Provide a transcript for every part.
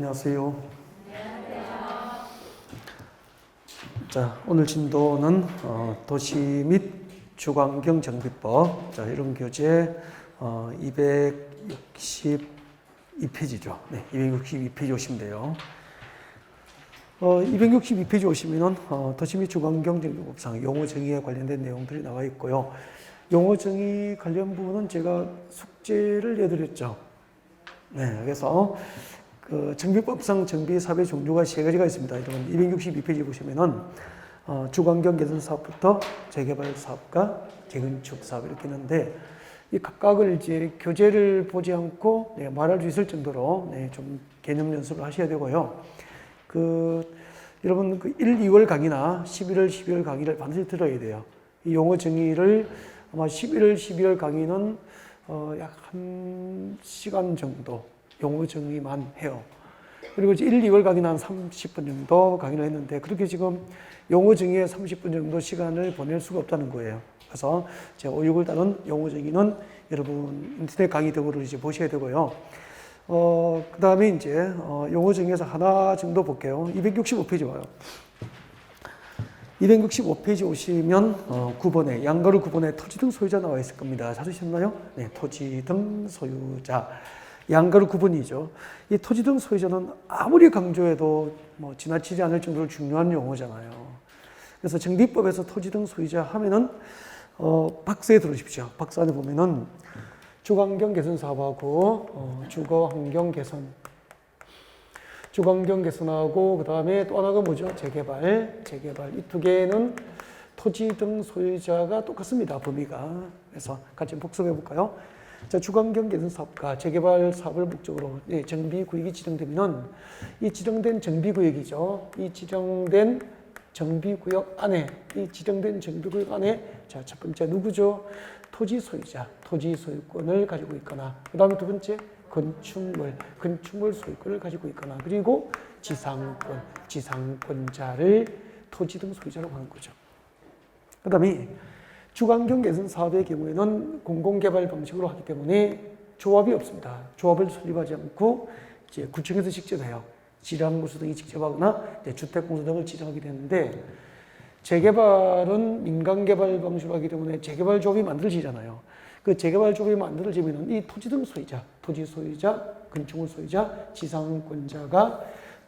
안녕하세요. 자, 오늘 진도는 도시 및 주거환경 정비법. 자, 이런 교재 262페이지죠. 네, 262페이지 오시면 돼요. 262페이지 오시면은 도시 및 주거환경 정비법상 용어 정의에 관련된 내용들이 나와 있고요. 용어 정의 관련 부분은 제가 숙제를 내드렸죠. 네, 그래서 그 정비법상 정비 사업의 종류가 세 가지가 있습니다. 이런 262페이지 보시면은 주거환경 개선 사업부터 재개발 사업과 재건축 사업 이렇게 있는데 이 각각을 이제 교재를 보지 않고 말할 수 있을 정도로 좀 개념 연습을 하셔야 되고요. 여러분 1, 2월 강의나 11월, 12월 강의를 반드시 들어야 돼요. 이 용어 정의를 아마 11월, 12월 강의는 약 1시간 정도 용어 정의만 해요. 그리고 이제 1, 2월 강의는 한 30분 정도 강의를 했는데 그렇게 지금 용어 정의에 30분 정도 시간을 보낼 수가 없다는 거예요. 그래서 제가 5, 6월 달은 용어 정의는 여러분 인터넷 강의 등으로 이제 보셔야 되고요. 그 다음에 이제 용어 정의에서 하나 정도 볼게요. 265페이지 와요. 265페이지 오시면 9번에 양가로 9번에 토지 등 소유자 나와 있을 겁니다. 찾으셨나요? 네, 토지 등 소유자. 양가로 9번이죠. 이 토지 등 소유자는 아무리 강조해도 뭐 지나치지 않을 정도로 중요한 용어잖아요. 그래서 정비법에서 토지 등 소유자 하면은 박스에 들어오십시오. 박스 안에 보면은 주거환경 개선 사업하고 주거환경 개선, 주거환경 개선하고 그 다음에 또 하나가 뭐죠? 재개발. 이 두 개는 토지 등 소유자가 똑같습니다. 범위가. 그래서 같이 복습해 볼까요? 자, 주거환경 개선 사업과 재개발 사업을 목적으로 정비구역이 지정되면 이 지정된 정비구역이죠. 이 지정된 정비구역 안에 자, 첫 번째 누구죠? 토지 소유자, 토지 소유권을 가지고 있거나 그 다음에 두 번째 건축물 소유권을 가지고 있거나 그리고 지상권자를 토지 등 소유자라고 하는 거죠. 그 다음에 주거환경 개선 사업의 경우에는 공공개발 방식으로 하기 때문에 조합이 없습니다. 조합을 설립하지 않고 이제 구청에서 직접 해요. 지랑구수 등이 직접 하거나 주택공사 등을 지정하게 되는데 재개발은 민간개발 방식으로 하기 때문에 재개발 조합이 만들어지잖아요. 그 재개발 조합이 만들어지면 이 토지 등 소유자, 토지 소유자, 건축물 소유자, 지상권자가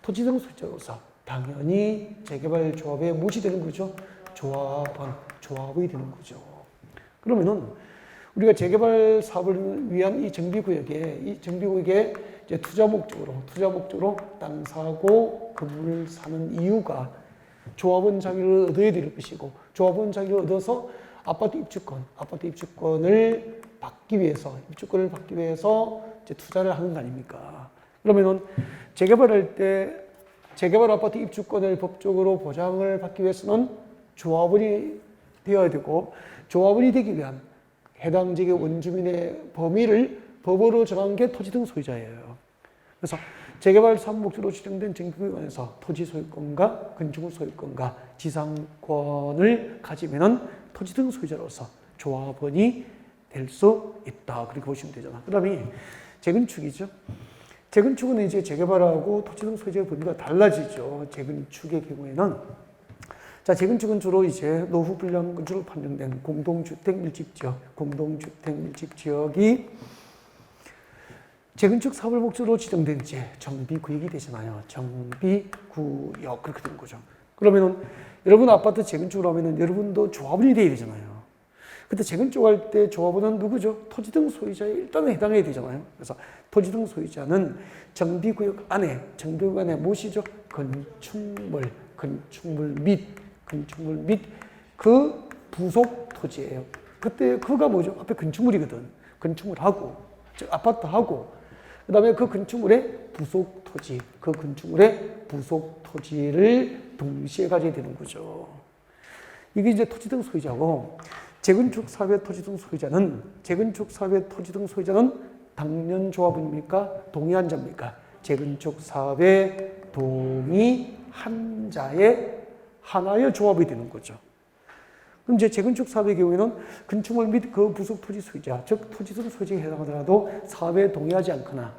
토지 등 소유자로서 당연히 재개발 조합에 무엇이 되는 거죠? 조합이 되는 거죠. 그러면은 우리가 재개발 사업을 위한 이 정비구역에 이제 투자 목적으로 땅 사고 건물을 사는 이유가 조합원 자격을 얻어야 될 것이고 조합원 자격을 얻어서 아파트 입주권을 받기 위해서 이제 투자를 하는 거 아닙니까? 그러면은 재개발 아파트 입주권을 법적으로 보장을 받기 위해서는 조합원이 되어야 되고 조합원이 되기 위한 해당 지역의 원주민의 범위를 법으로 정한 게 토지 등 소유자예요. 그래서 재개발 사업 목적으로 지정된 정비구역 안에서 토지 소유권과 건축물 소유권과 지상권을 가지면은 토지 등 소유자로서 조합원이 될 수 있다. 그렇게 보시면 되잖아. 그다음에 재건축이죠. 재건축은 이제 재개발하고 토지 등 소유자의 범위가 달라지죠. 재건축의 경우에는 자, 재건축은 주로 이제 노후 불량 건축으로 판정된 공동주택 밀집 지역이 재건축 사업을 목적으로 지정된 이제 정비구역이 되잖아요. 정비구역 그렇게 되는 거죠. 그러면은 여러분 아파트 재건축을 하면은 여러분도 조합원이 돼야 되잖아요. 근데 재건축할 때 조합원은 누구죠? 토지 등 소유자에 일단은 해당해야 되잖아요. 그래서 토지 등 소유자는 정비구역 안에 무엇이죠? 건축물 및 그 부속 토지예요. 그때 그가 뭐죠? 앞에 건축물이거든. 건축물하고 즉 아파트하고 그다음에 그 건축물의 부속 토지를 동시에 가져야 되는 거죠. 이게 이제 토지 등 소유자고 재건축 사업의 토지 등 소유자는 당연 조합원입니까? 동의한 자입니까? 재건축 사업에 동의한 자의 하나의 조합이 되는 거죠. 그럼 이제 재건축 사업의 경우에는 건축물 및 그 부속 토지 소유자, 즉 토지 등 소유자에 해당하더라도 사업에 동의하지 않거나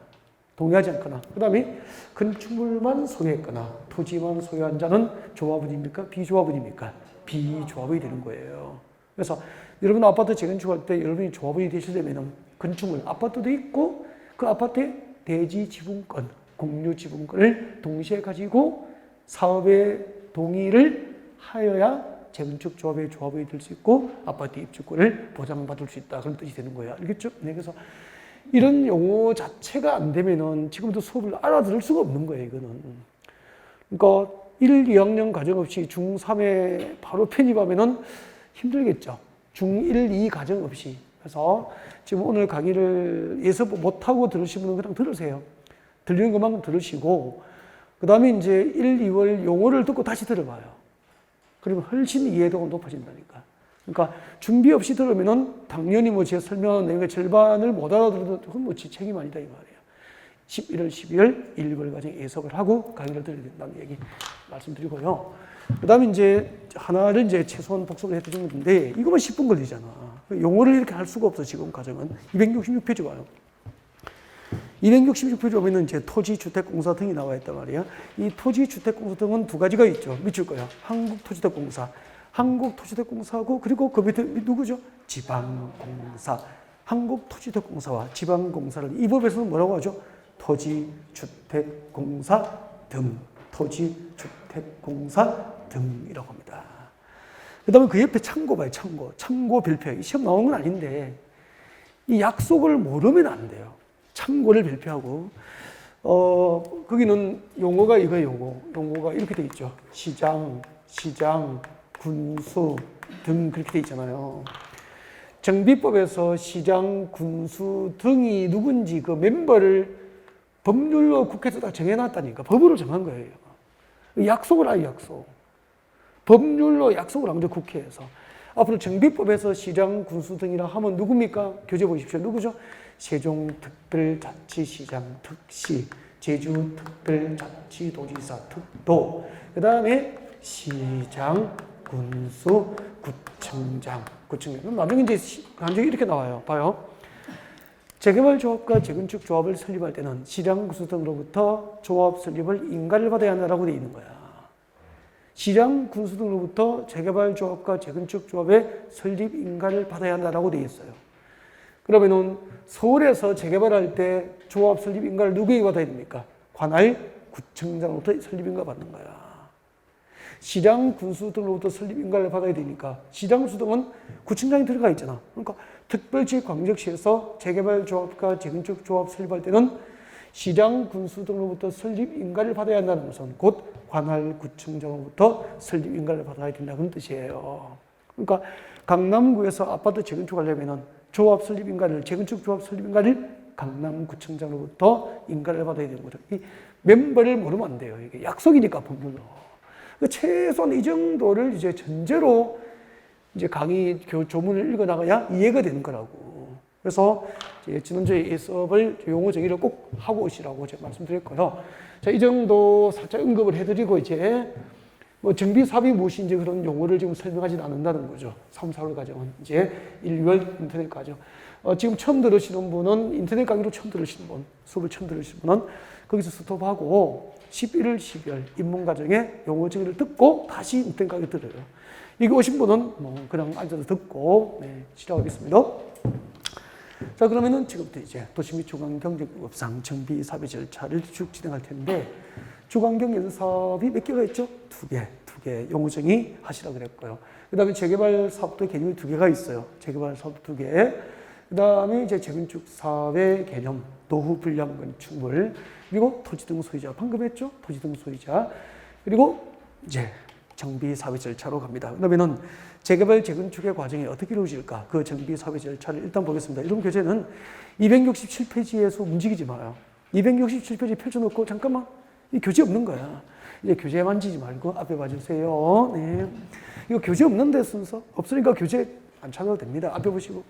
동의하지 않거나, 그 다음에 건축물만 소유했거나 토지만 소유한 자는 조합원입니까? 비조합원입니까? 비조합원이 되는 거예요. 그래서 여러분 아파트 재건축할 때 여러분이 조합원이 되시려면 건축물, 아파트도 있고 그 아파트에 대지 지분권, 공유 지분권을 동시에 가지고 사업의 동의를 하여야 재건축 조합의 조합원이 될 수 있고 아파트 입주권을 보장받을 수 있다. 그런 뜻이 되는 거예요. 알겠죠? 네, 그래서 이런 용어 자체가 안 되면은 지금도 수업을 알아들을 수가 없는 거예요, 이거는. 그러니까 1, 2학년 과정 없이 중3에 바로 편입하면은 힘들겠죠. 중1, 2 과정 없이. 그래서 지금 오늘 강의를 예습 못하고 들으신 분은 그냥 들으세요. 들리는 것만큼 들으시고, 그 다음에 이제 1, 2월 용어를 듣고 다시 들어봐요. 그러면 훨씬 이해도가 높아진다니까. 그러니까 준비 없이 들으면은 당연히 뭐 제 설명한 내용의 절반을 못 알아들어도 그건 뭐 제 책임 아니다 이 말이에요. 11월, 12월, 1, 2월 과정에 예습을 하고 강의를 들어야 된다는 얘기 말씀드리고요. 그 다음에 이제 하나를 이제 최소한 복습을 해드리는 건데 이거만 10분 걸리잖아. 용어를 이렇게 할 수가 없어 지금 과정은. 266페이지 봐요. 266페이지 보면은 이제 토지주택공사 등이 나와 있단 말이에요. 이 토지주택공사 등은 두 가지가 있죠. 밑줄 거예요. 한국토지대공사. 한국토지대공사하고 그리고 그 밑에 누구죠? 지방공사. 한국토지대공사와 지방공사를 이 법에서는 뭐라고 하죠? 토지주택공사 등. 토지주택공사 등이라고 합니다. 그 다음에 그 옆에 참고 봐요. 참고 별표. 시험 나온 건 아닌데 이 약속을 모르면 안 돼요. 참고를 별표하고 거기는 용어가 이거예요. 용어가 이렇게 돼 있죠. 시장, 군수 등 그렇게 돼 있잖아요. 정비법에서 시장, 군수 등이 누군지 그 멤버를 법률로 국회에서 딱 정해놨다니까. 법으로 정한 거예요. 약속을 아예 약속. 법률로 약속을 한 거죠, 국회에서. 앞으로 정비법에서 시장, 군수 등이라 하면 누굽니까? 교재 보십시오. 누구죠? 세종특별자치시장, 특시, 제주특별자치도지사, 특도. 그 다음에 시장, 군수, 구청장. 나중에 이제 간증이 이렇게 나와요. 봐요. 재개발조합과 재건축조합을 설립할 때는 시장, 군수 등으로부터 조합 설립을 인가를 받아야 한다고 되어 있는 거야. 시장, 군수 등으로부터 재개발조합과 재건축조합의 설립 인가를 받아야 한다고 되어 있어요. 그러면은 서울에서 재개발할 때 조합 설립 인가를 누구에게 받아야 됩니까? 관할 구청장으로부터 설립 인가 받는 거야. 시장, 군수 등으로부터 설립 인가를 받아야 되니까 시장, 군수 등은 구청장이 들어가 있잖아. 그러니까 특별지방광역시에서 재개발조합과 재건축조합 설립할 때는 시장, 군수 등으로부터 설립 인가를 받아야 한다는 것은 곧 관할 구청장으로부터 설립 인가를 받아야 된다 그런 뜻이에요. 그러니까 강남구에서 아파트 재건축하려면은 조합 설립 인가를, 재건축 조합 설립 인가를 강남구청장으로부터 인가를 받아야 되는 거죠. 이 멤버를 모르면 안 돼요. 이게 약속이니까 법률로. 최소한 이 정도를 이제 전제로 이제 강의 조문을 읽어 나가야 이해가 되는 거라고. 그래서 지난주에 수업을 용어 정의를 꼭 하고 오시라고 제가 말씀드렸고요. 자, 이 정도 살짝 언급을 해드리고 이제 뭐 정비 사업이 무엇인지 그런 용어를 지금 설명하지 않는다는 거죠. 3, 4월 과정은 이제 1, 2월 인터넷 과정. 지금 처음 들으시는 분은 인터넷 강의로 처음 들으시는 분, 수업을 처음 들으시는 분은 거기서 스톱하고 11월, 12월 입문 과정에 용어 정의를 듣고 다시 인터넷 강의 들어요. 여기 오신 분은 뭐 그냥 앉아서 듣고 시작하겠습니다. 자, 그러면은 지금부터 이제 도시 및 주거환경정비법상 정비 사업의 절차를 쭉 진행할 텐데 주거환경 사업이 몇 개가 있죠? 두 개 용어 정의 하시라고 그랬고요. 그 다음에 재개발 사업도 개념이 두 개가 있어요. 재개발 사업 두 개. 그 다음에 이제 재건축 사업의 개념, 노후 불량 건축물, 그리고 토지 등 소유자, 방금 했죠? 토지 등 소유자. 그리고 이제 정비 사업의 절차로 갑니다. 그러면은 재개발 재건축의 과정이 어떻게 이루어질까? 그 정비 사업의 절차를 일단 보겠습니다. 이런 교재는 267페이지에서 움직이지 마요. 267페이지 펼쳐놓고 잠깐만 이 교재 없는 거야. 이제 교재 만지지 말고 앞에 봐주세요. 네. 이거 교재 없는데 순서? 없으니까 교재 안 찾아도 됩니다. 앞에 보시고.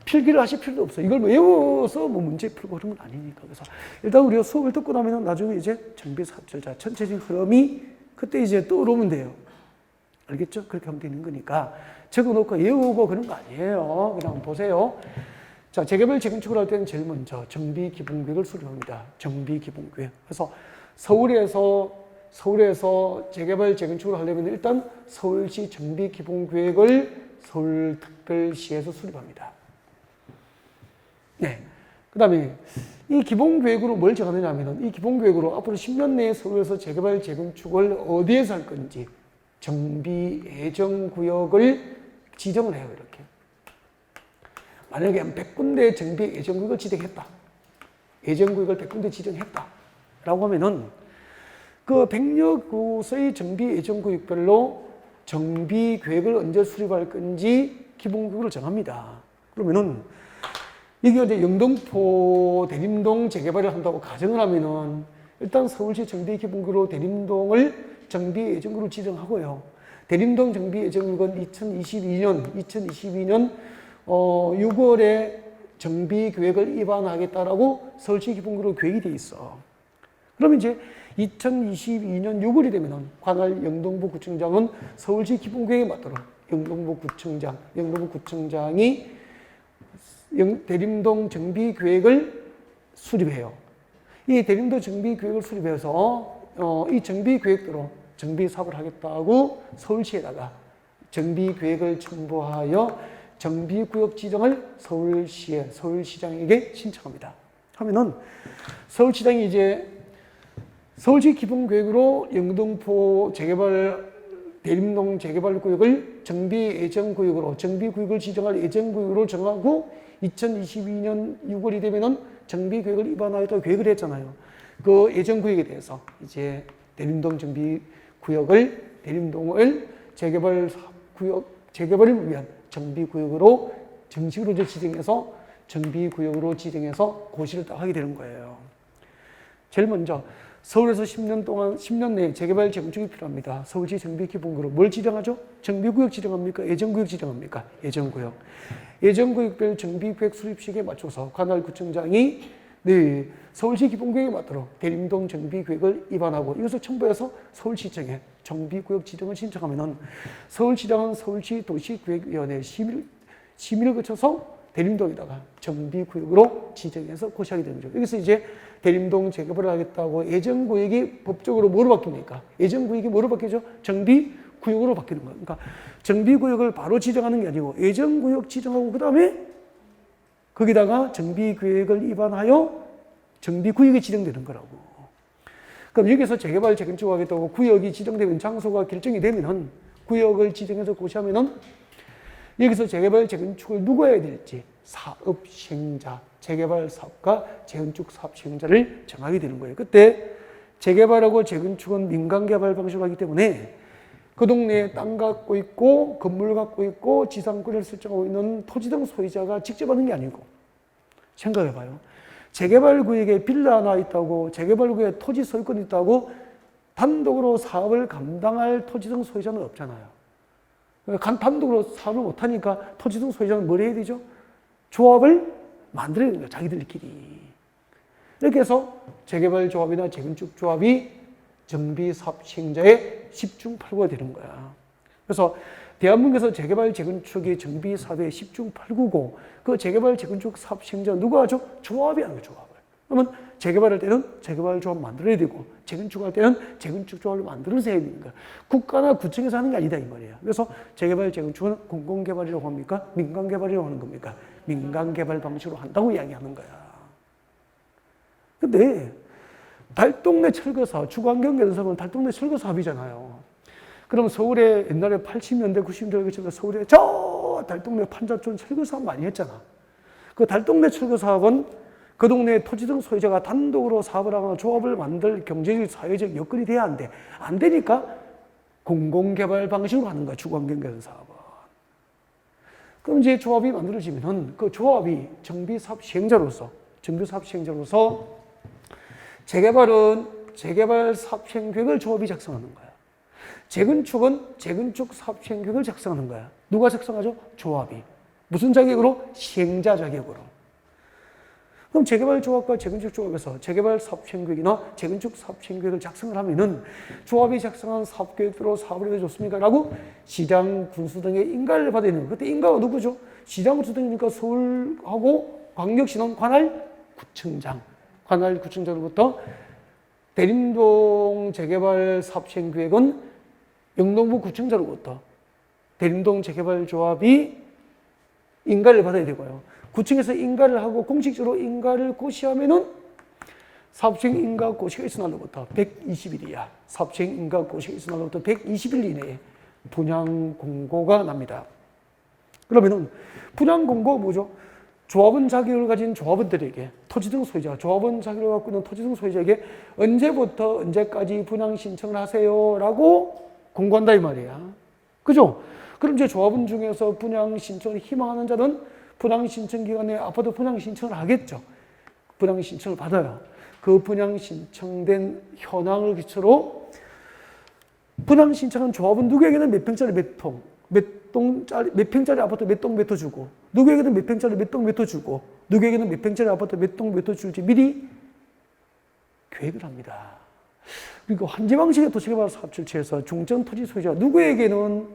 필기를 하실 필요도 없어요. 이걸 외워서 뭐 문제 풀고 그런 건 아니니까. 그래서 일단 우리가 수업을 듣고 나면 나중에 이제 정비 사업 절차 전체적인 흐름이 그때 이제 떠오르면 돼요. 알겠죠? 그렇게 하면 되는 거니까 적어놓고 외우고 그런 거 아니에요. 그냥 보세요. 자, 재개발 재건축을 할 때는 제일 먼저 정비기본구역을 수립합니다. 정비기본구역. 그래서 서울에서 재개발 재건축을 하려면 일단 서울시 정비기본구역을 서울특별시에서 수립합니다. 네. 그 다음에 이 기본계획으로 뭘 정하느냐 하면은 이 기본계획으로 앞으로 10년 내에 서울에서 재개발 재건축을 어디에서 할 건지 정비 예정구역을 지정을 해요. 이렇게. 만약에 한 100군데 정비 예정구역을 지정했다. 예정구역을 100군데 지정했다. 라고 하면은 그 100여 곳의 정비 예정구역별로 정비계획을 언제 수립할 건지 기본계획을 정합니다. 그러면은 이게 이제 영등포 대림동 재개발을 한다고 가정을 하면은 일단 서울시 정비기본구로 대림동을 정비예정구로 지정하고요. 대림동 정비예정구역은 2022년 6월에 정비계획을 입안하겠다라고 서울시 기본구로 계획이 돼 있어. 그럼 이제 2022년 6월이 되면은 관할 영등포구청장은 서울시 기본계획에 맞도록 영등포구청장이 대림동 정비계획을 수립해요. 이 대림동 정비계획을 수립해서 이 정비계획대로 정비사업을 하겠다고 서울시에다가 정비계획을 첨부하여 정비구역 지정을 서울시장에게 신청합니다. 하면은 서울시장이 이제 서울시 기본계획으로 영등포 대림동 재개발구역을 정비예정구역으로 정비구역을 지정할 예정구역으로 정하고 2022년 6월이 되면은 정비계획을 입안하겠다고 계획을 했잖아요. 그 예정구역에 대해서 이제 대림동을 재개발을 위한 정비구역으로 정식으로 이제 정비구역으로 지정해서 고시를 딱 하게 되는 거예요. 제일 먼저 서울에서 10년 내에 재개발 재건축이 필요합니다. 서울시 정비기본구로 뭘 지정하죠? 정비구역 지정합니까? 예정구역 지정합니까? 예정구역. 예정구역별 정비계획 수립 시기에 맞춰서 관할 구청장이 서울시 기본구역에 맞도록 대림동 정비계획을 입안하고 이것을 첨부해서 서울시청에 정비구역 지정을 신청하면은 서울시장은 서울시 도시계획위원회 심의를 거쳐서 대림동에다가 정비구역으로 지정해서 고시하게 되는 거죠. 여기서 이제 대림동 재개발을 하겠다고 예정구역이 법적으로 뭐로 바뀝니까? 예정구역이 뭐로 바뀌죠? 정비구역으로 바뀌는 거예요. 그러니까 정비구역을 바로 지정하는 게 아니고 예정구역 지정하고 그 다음에 거기다가 정비계획을 입안하여 정비구역이 지정되는 거라고. 그럼 여기서 재개발 재건축을 하겠다고 구역이 지정되면 장소가 결정이 되면은 구역을 지정해서 고시하면은 여기서 재개발 재건축을 누가 해야 될지 사업 시행자, 재개발 사업과 재건축 사업 시행자를 정하게 되는 거예요. 그때 재개발하고 재건축은 민간 개발 방식으로 하기 때문에 그 동네에 땅 갖고 있고 건물 갖고 있고 지상권을 설정하고 있는 토지 등 소유자가 직접 하는 게 아니고 생각해 봐요. 재개발 구역에 빌라 하나 있다고 재개발 구역에 토지 소유권이 있다고 단독으로 사업을 감당할 토지 등 소유자는 없잖아요. 단독으로 사업을 못하니까 토지 등 소유자는 뭘 해야 되죠? 조합을 만들어야 되는 거예요. 자기들끼리. 이렇게 해서 재개발 조합이나 재건축 조합이 정비사업 시행자의 10중 8구가 되는 거야. 그래서 대한민국에서 재개발 재건축이 정비사업의 10중 8구고 그 재개발 재건축 사업 시행자 누가 하죠? 조합이 하는 거예요. 조합을. 그러면 재개발할 때는 재개발 조합 만들어야 되고 재건축할 때는 재건축 조합을 만들어서 해야 되는 거야. 국가나 구청에서 하는 게 아니다 이 말이에요. 그래서 재개발 재건축은 공공개발이라고 합니까? 민간개발이라고 하는 겁니까? 민간개발 방식으로 한다고 이야기하는 거야. 근데 달동네 철거사업, 주광경 개선사업은 달동네 철거사업이잖아요. 그럼 서울에 옛날에 80년대, 90년대 서울에 저 달동네 판자촌 철거사업 많이 했잖아. 그 달동네 철거사업은 그 동네 토지 등 소유자가 단독으로 사업을 하거나 조합을 만들 경제적, 사회적 여건이 돼야 안 돼. 안 되니까 공공개발 방식으로 하는 거야, 주광경 개선사업은. 그럼 이제 조합이 만들어지면은 그 조합이 정비사업 시행자로서 재개발은 재개발 사업 시행 계획을 조합이 작성하는 거야. 재건축은 재건축 사업 시행 계획을 작성하는 거야. 누가 작성하죠? 조합이. 무슨 자격으로? 시행자 자격으로. 그럼 재개발 조합과 재건축 조합에서 재개발 사업 시행 계획이나 재건축 사업 시행 계획을 작성을 하면은 조합이 작성한 사업 계획대로 사업을 해줬습니까? 라고 시장, 군수 등의 인가를 받아야 되는 거예요. 그때 인가가 누구죠? 시장, 군수 등이니까 서울하고 광역시는 관할구청장, 관할구청장으로부터 대림동 재개발 사업 시행 계획은 영동부 구청장으로부터 대림동 재개발 조합이 인가를 받아야 되고요. 구청에서 인가를 하고 공식적으로 인가를 고시하면은 사업시행 인가 고시가 있은 날로부터 120일이야. 사업시행 인가 고시가 있은 날로부터 120일 이내에 분양 공고가 납니다. 그러면은 분양 공고 뭐죠? 조합원 자격을 가진 조합원들에게 토지 등 소유자, 조합원 자격을 갖고 있는 토지 등 소유자에게 언제부터 언제까지 분양 신청을 하세요라고 공고한다 이 말이야. 그죠? 그럼 이제 조합원 중에서 분양 신청을 희망하는 자는 분양 신청 기간에 아파트 분양 신청을 하겠죠. 분양 신청을 받아요. 그 분양 신청된 현황을 기초로 분양 신청한 조합은 누구에게는 몇 평짜리 몇 통, 몇 평짜리 아파트 몇 동 몇 호 주고, 누구에게는 몇 평짜리 몇 동 몇 호 주고, 누구에게는 몇 평짜리 아파트 몇 동 몇 호 줄지 미리 계획을 합니다. 그리고 한지방식의 도시개발 사업 절차에서 중점 토지 소유자 누구에게는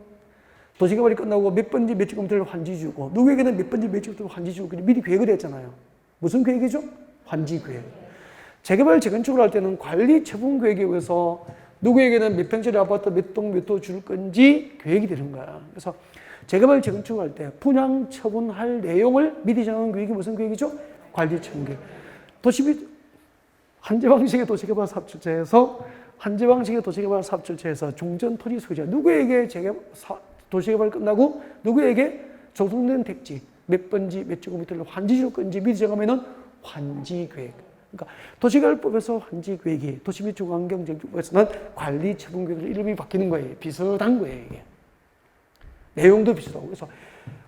도시개발이 끝나고 몇 번지 몇 제곱미터를 환지 주고, 누구에게는 몇 번지 몇 제곱미터를 환지 주고 미리 계획을 했잖아요. 무슨 계획이죠? 환지 계획. 재개발 재건축을 할 때는 관리 처분 계획에 의해서 누구에게는 몇 평짜리 아파트 몇 동 몇 호 줄 건지 계획이 되는 거야. 그래서 재개발 재건축을 할 때 분양 처분할 내용을 미리 정하는 계획이 무슨 계획이죠? 관리 처분 계획. 한지방식의 도시개발 사업 절차에서 종전 토지 소유자 누구에게 도시개발 끝나고 누구에게 조성된 택지 몇 번지 몇 제곱미터를 환지 줄 건지 미리 정하면은 환지 계획. 그러니까 도시개발법에서 환지 계획이 도시 및 중앙경제법에서는 관리 처분 계획으로 이름이 바뀌는 거예요. 비슷한 거예요, 이게. 내용도 비슷하고. 그래서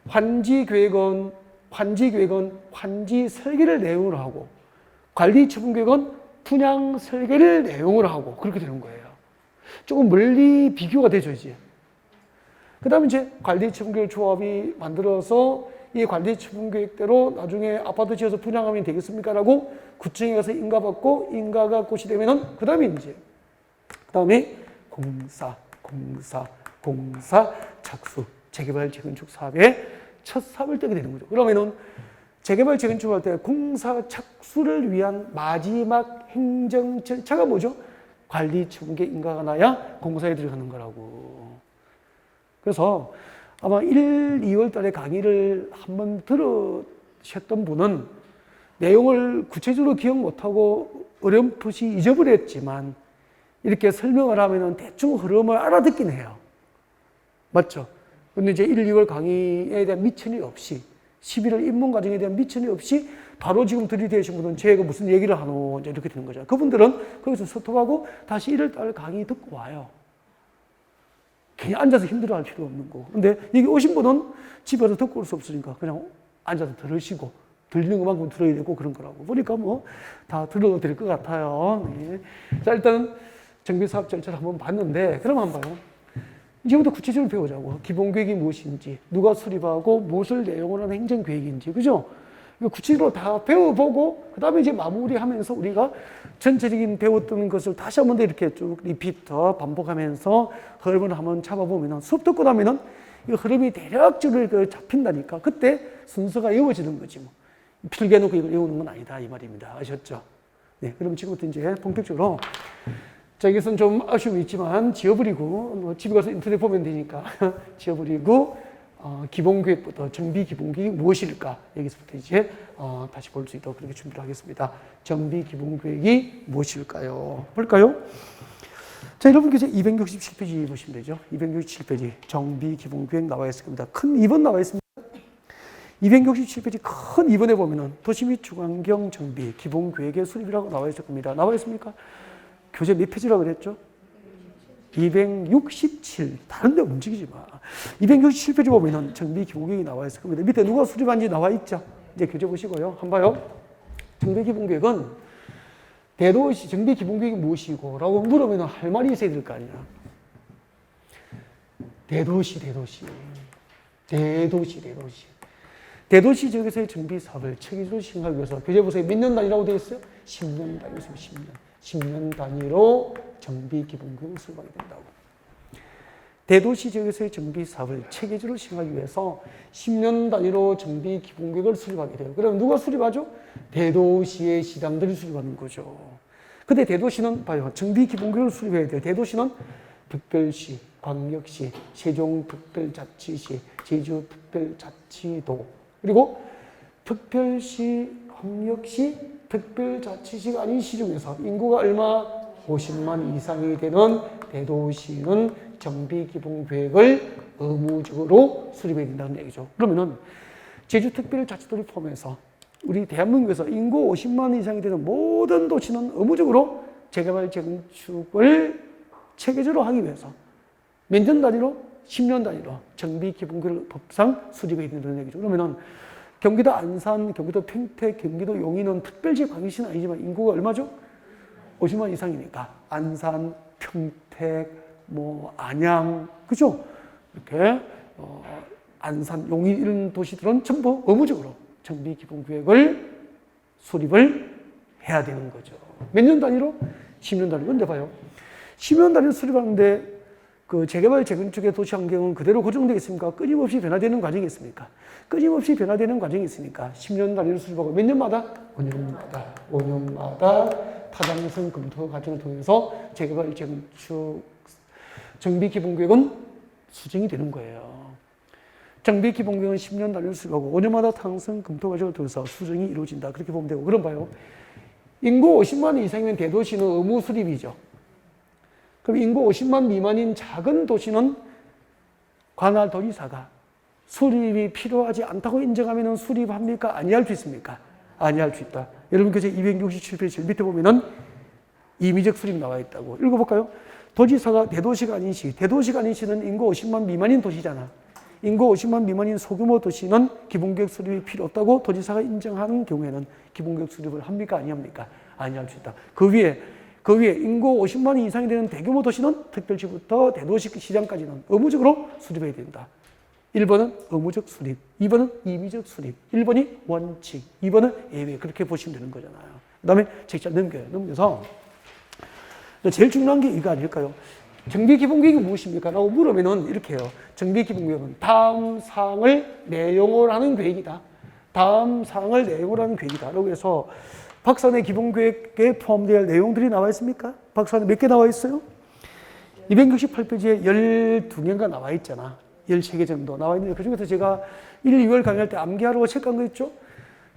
환지 계획은 환지 설계를 내용으로 하고, 관리 처분 계획은 분양 설계를 내용으로 하고, 그렇게 되는 거예요. 조금 멀리 비교가 되죠, 이제. 그 다음에 이제 관리 처분 계획 조합이 만들어서 이 관리 처분 계획대로 나중에 아파트 지어서 분양하면 되겠습니까? 라고 구청에 가서 인가받고, 인가가 고시되면은, 그 다음에 공사, 착수, 재개발, 재건축 사업의 첫 사업을 떼게 되는 거죠. 그러면은 재개발, 재건축 할 때 공사 착수를 위한 마지막 행정 절차가 뭐죠? 관리 처분 계획 인가가 나야 공사에 들어가는 거라고. 그래서 아마 1, 2월 달에 강의를 한번 들으셨던 분은 내용을 구체적으로 기억 못하고 어렴풋이 잊어버렸지만 이렇게 설명을 하면 대충 흐름을 알아듣긴 해요. 맞죠? 근데 이제 1, 2월 강의에 대한 미천이 없이 11월 입문 과정에 대한 미천이 없이 바로 지금 들이대신 분은 제가 무슨 얘기를 하노 이제 이렇게 되는 거죠. 그분들은 거기서 스톱하고 다시 1월 달 강의 듣고 와요. 그냥 앉아서 힘들어할 필요 없는 거. 근데 여기 오신 분은 집에서 듣고 올 수 없으니까 그냥 앉아서 들으시고 들리는 것만큼 들어야 되고 그런 거라고. 보니까 뭐 다 들어도 될 것 같아요. 네. 자, 일단 정비사업 절차를 한번 봤는데 그럼 한번 봐요. 이제부터 구체적으로 배우자고. 기본계획이 무엇인지, 누가 수립하고 무엇을 내용으로 하는 행정계획인지, 그죠? 구체적으로 다 배워보고 그 다음에 이제 마무리하면서 우리가 전체적인 배웠던 것을 다시 한번 더 이렇게 쭉 리피터 반복하면서 흐름을 한번 잡아보면 수업 듣고 나면은 이 흐름이 대략적으로 잡힌다니까. 그때 순서가 이어지는 거지 뭐. 필기해 놓고 이걸 외우는 건 아니다 이 말입니다. 아셨죠? 네, 그럼 지금부터 이제 본격적으로 자, 여기서는 좀 아쉬움이 있지만 지워버리고 집에 가서 인터넷 보면 되니까 지워버리고 기본계획부터 정비기본계획이 무엇일까 여기서부터 이제 다시 볼 수 있도록 그렇게 준비를 하겠습니다. 정비기본계획이 무엇일까요? 볼까요? 자, 여러분 이제 267페이지 보시면 되죠. 267페이지 정비기본계획 나와 있을 겁니다. 큰 2번 나와 있습니다. 267페이지 큰 2번에 보면은 도시 및 주관경 정비 기본계획의 수립이라고 나와 있을 겁니다. 나와 있습니까? 교재 몇 페이지라고 그랬죠? 267. 다른 데 움직이지 마. 267페이지 보면은 정비 기본계획이 나와 있을 겁니다. 밑에 누가 수립한지 나와 있죠? 이제 교재 보시고요. 한번 봐요. 정비 기본계획은 대도시 정비 기본계획이 무엇이고? 라고 물으면 할 말이 있어야 될 거 아니야. 대도시. 대도시 지역에서의 정비 사업을 체계적으로 시행하기 위해서 교재 보세요. 몇 년 단위라고 되어 있어요? 10년 단위로 10년 단위로 정비 기본계획을 수립하게 된다고. 대도시 지역에서의 정비 사업을 체계적으로 시행하기 위해서 10년 단위로 정비 기본계획을 수립하게 돼요. 그럼 누가 수립하죠? 대도시의 시장들이 수립하는 거죠. 근데 대도시는 봐요. 정비 기본계획을 수립해야 돼요. 대도시는 특별시, 광역시, 세종특별자치시, 제주특별자치도, 그리고 특별시, 광역시, 특별자치시가 아닌 시 중에서 인구가 얼마? 50만 이상이 되는 대도시는 정비기본계획을 의무적으로 수립해야 된다는 얘기죠. 그러면은 제주특별자치도를 포함해서 우리 대한민국에서 인구 50만 이상이 되는 모든 도시는 의무적으로 재개발, 재건축을 체계적으로 하기 위해서 몇 년 단위로? 10년 단위로 정비기본계획을 법상 수립해야 된다는 얘기죠. 그러면은 경기도 안산, 경기도 평택, 경기도 용인은 특별시 광역시는 아니지만 인구가 얼마죠? 50만 이상이니까 안산, 평택, 안양, 그죠? 이렇게 안산, 용인 이런 도시들은 전부 의무적으로 정비기본계획을 수립을 해야 되는 거죠. 몇 년 단위로? 10년 단위로. 근데 봐요. 10년 단위로 수립하는데 그 재개발, 재건축의 도시 환경은 그대로 고정되어 있습니까? 끊임없이 변화되는 과정이 있습니까? 끊임없이 변화되는 과정이 있으니까 10년 단위로 수립하고 몇 년마다? 5년마다 타당성 검토 과정을 통해서 재개발, 재건축, 정비기본계획은 수정이 되는 거예요. 정비기본계획은 10년 단위로 수립하고 5년마다 타당성 검토 과정을 통해서 수정이 이루어진다. 그렇게 보면 되고. 그럼 봐요. 인구 50만 이상이면 대도시는 의무 수립이죠. 그럼 인구 50만 미만인 작은 도시는 관할 도지사가 수립이 필요하지 않다고 인정하면 수립합니까? 아니할 수 있습니까? 아니할 수 있다. 여러분 제 267페이지 제일 밑에 보면은 임의적 수립 나와 있다고. 읽어볼까요? 도지사가 대도시가 아닌 시, 대도시가 아닌 시는 인구 50만 미만인 도시잖아. 인구 50만 미만인 소규모 도시는 기본계획 수립이 필요 없다고 도지사가 인정하는 경우에는 기본계획 수립을 합니까? 아니합니까? 아니할 수 있다. 그 위에 인구 50만 이상이 되는 대규모 도시는 특별시부터 대도시 시장까지는 의무적으로 수립해야 된다. 1번은 의무적 수립, 2번은 임의적 수립, 1번이 원칙, 2번은 예외. 그렇게 보시면 되는 거잖아요. 그 다음에 책자 넘겨서 제일 중요한 게 이거 아닐까요? 정비기본계획이 무엇입니까? 라고 물으면은 이렇게 해요. 정비기본계획은 다음 사항을 내용으로 하는 계획이다. 다음 사항을 내용으로 하는 계획이다. 라고 해서 박사내 기본계획에 포함되어 내용들이 나와 있습니까? 박사내 몇 개 나와 있어요? 268페이지에 12개가 나와 있잖아. 13개 정도 나와 있는데 그중에서 제가 1, 2월 강의할 때 암기하라고 체크한 거 있죠?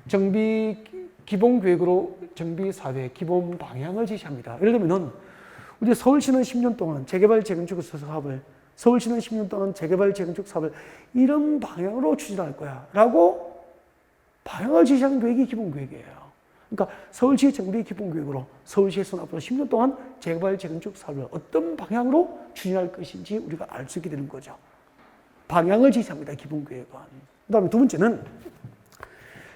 정비 기본계획으로 정비사회 기본 방향을 제시합니다. 예를 들면 우리 서울시는 10년 동안 재개발 재건축 사업을 서울시는 10년 동안 재개발 재건축 사업을 이런 방향으로 추진할 거야 라고 방향을 제시하는 계획이 기본계획이에요. 그러니까 서울시 정비 기본계획으로 서울시에서는 앞으로 10년 동안 재개발 재건축 사업을 어떤 방향으로 추진할 것인지 우리가 알 수 있게 되는 거죠. 방향을 제시합니다. 기본계획은. 그 다음에 두 번째는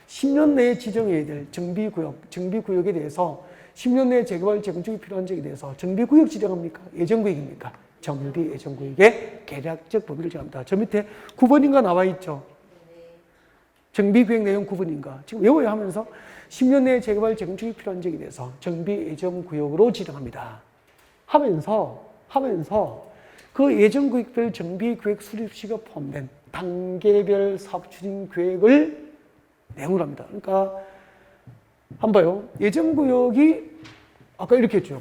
10년 내에 지정해야 될 정비구역에 대해서 10년 내에 재개발 재건축이 필요한 지역에 대해서 정비구역 지정합니까? 예정구역입니까? 정비 예정구역의 계략적 범위를 정합니다. 저 밑에 9번인가 나와 있죠. 정비구역 내용 9번인가. 지금 외워야 하면서 10년 내에 재개발 재건축이 필요한 지역에 대해서 정비 예정구역으로 지정합니다. 하면서 그 예정구역별 정비계획 수립시가 포함된 단계별 사업추진 내용을 합니다. 그러니까 한번 봐요. 예정구역이 아까 이렇게 했죠.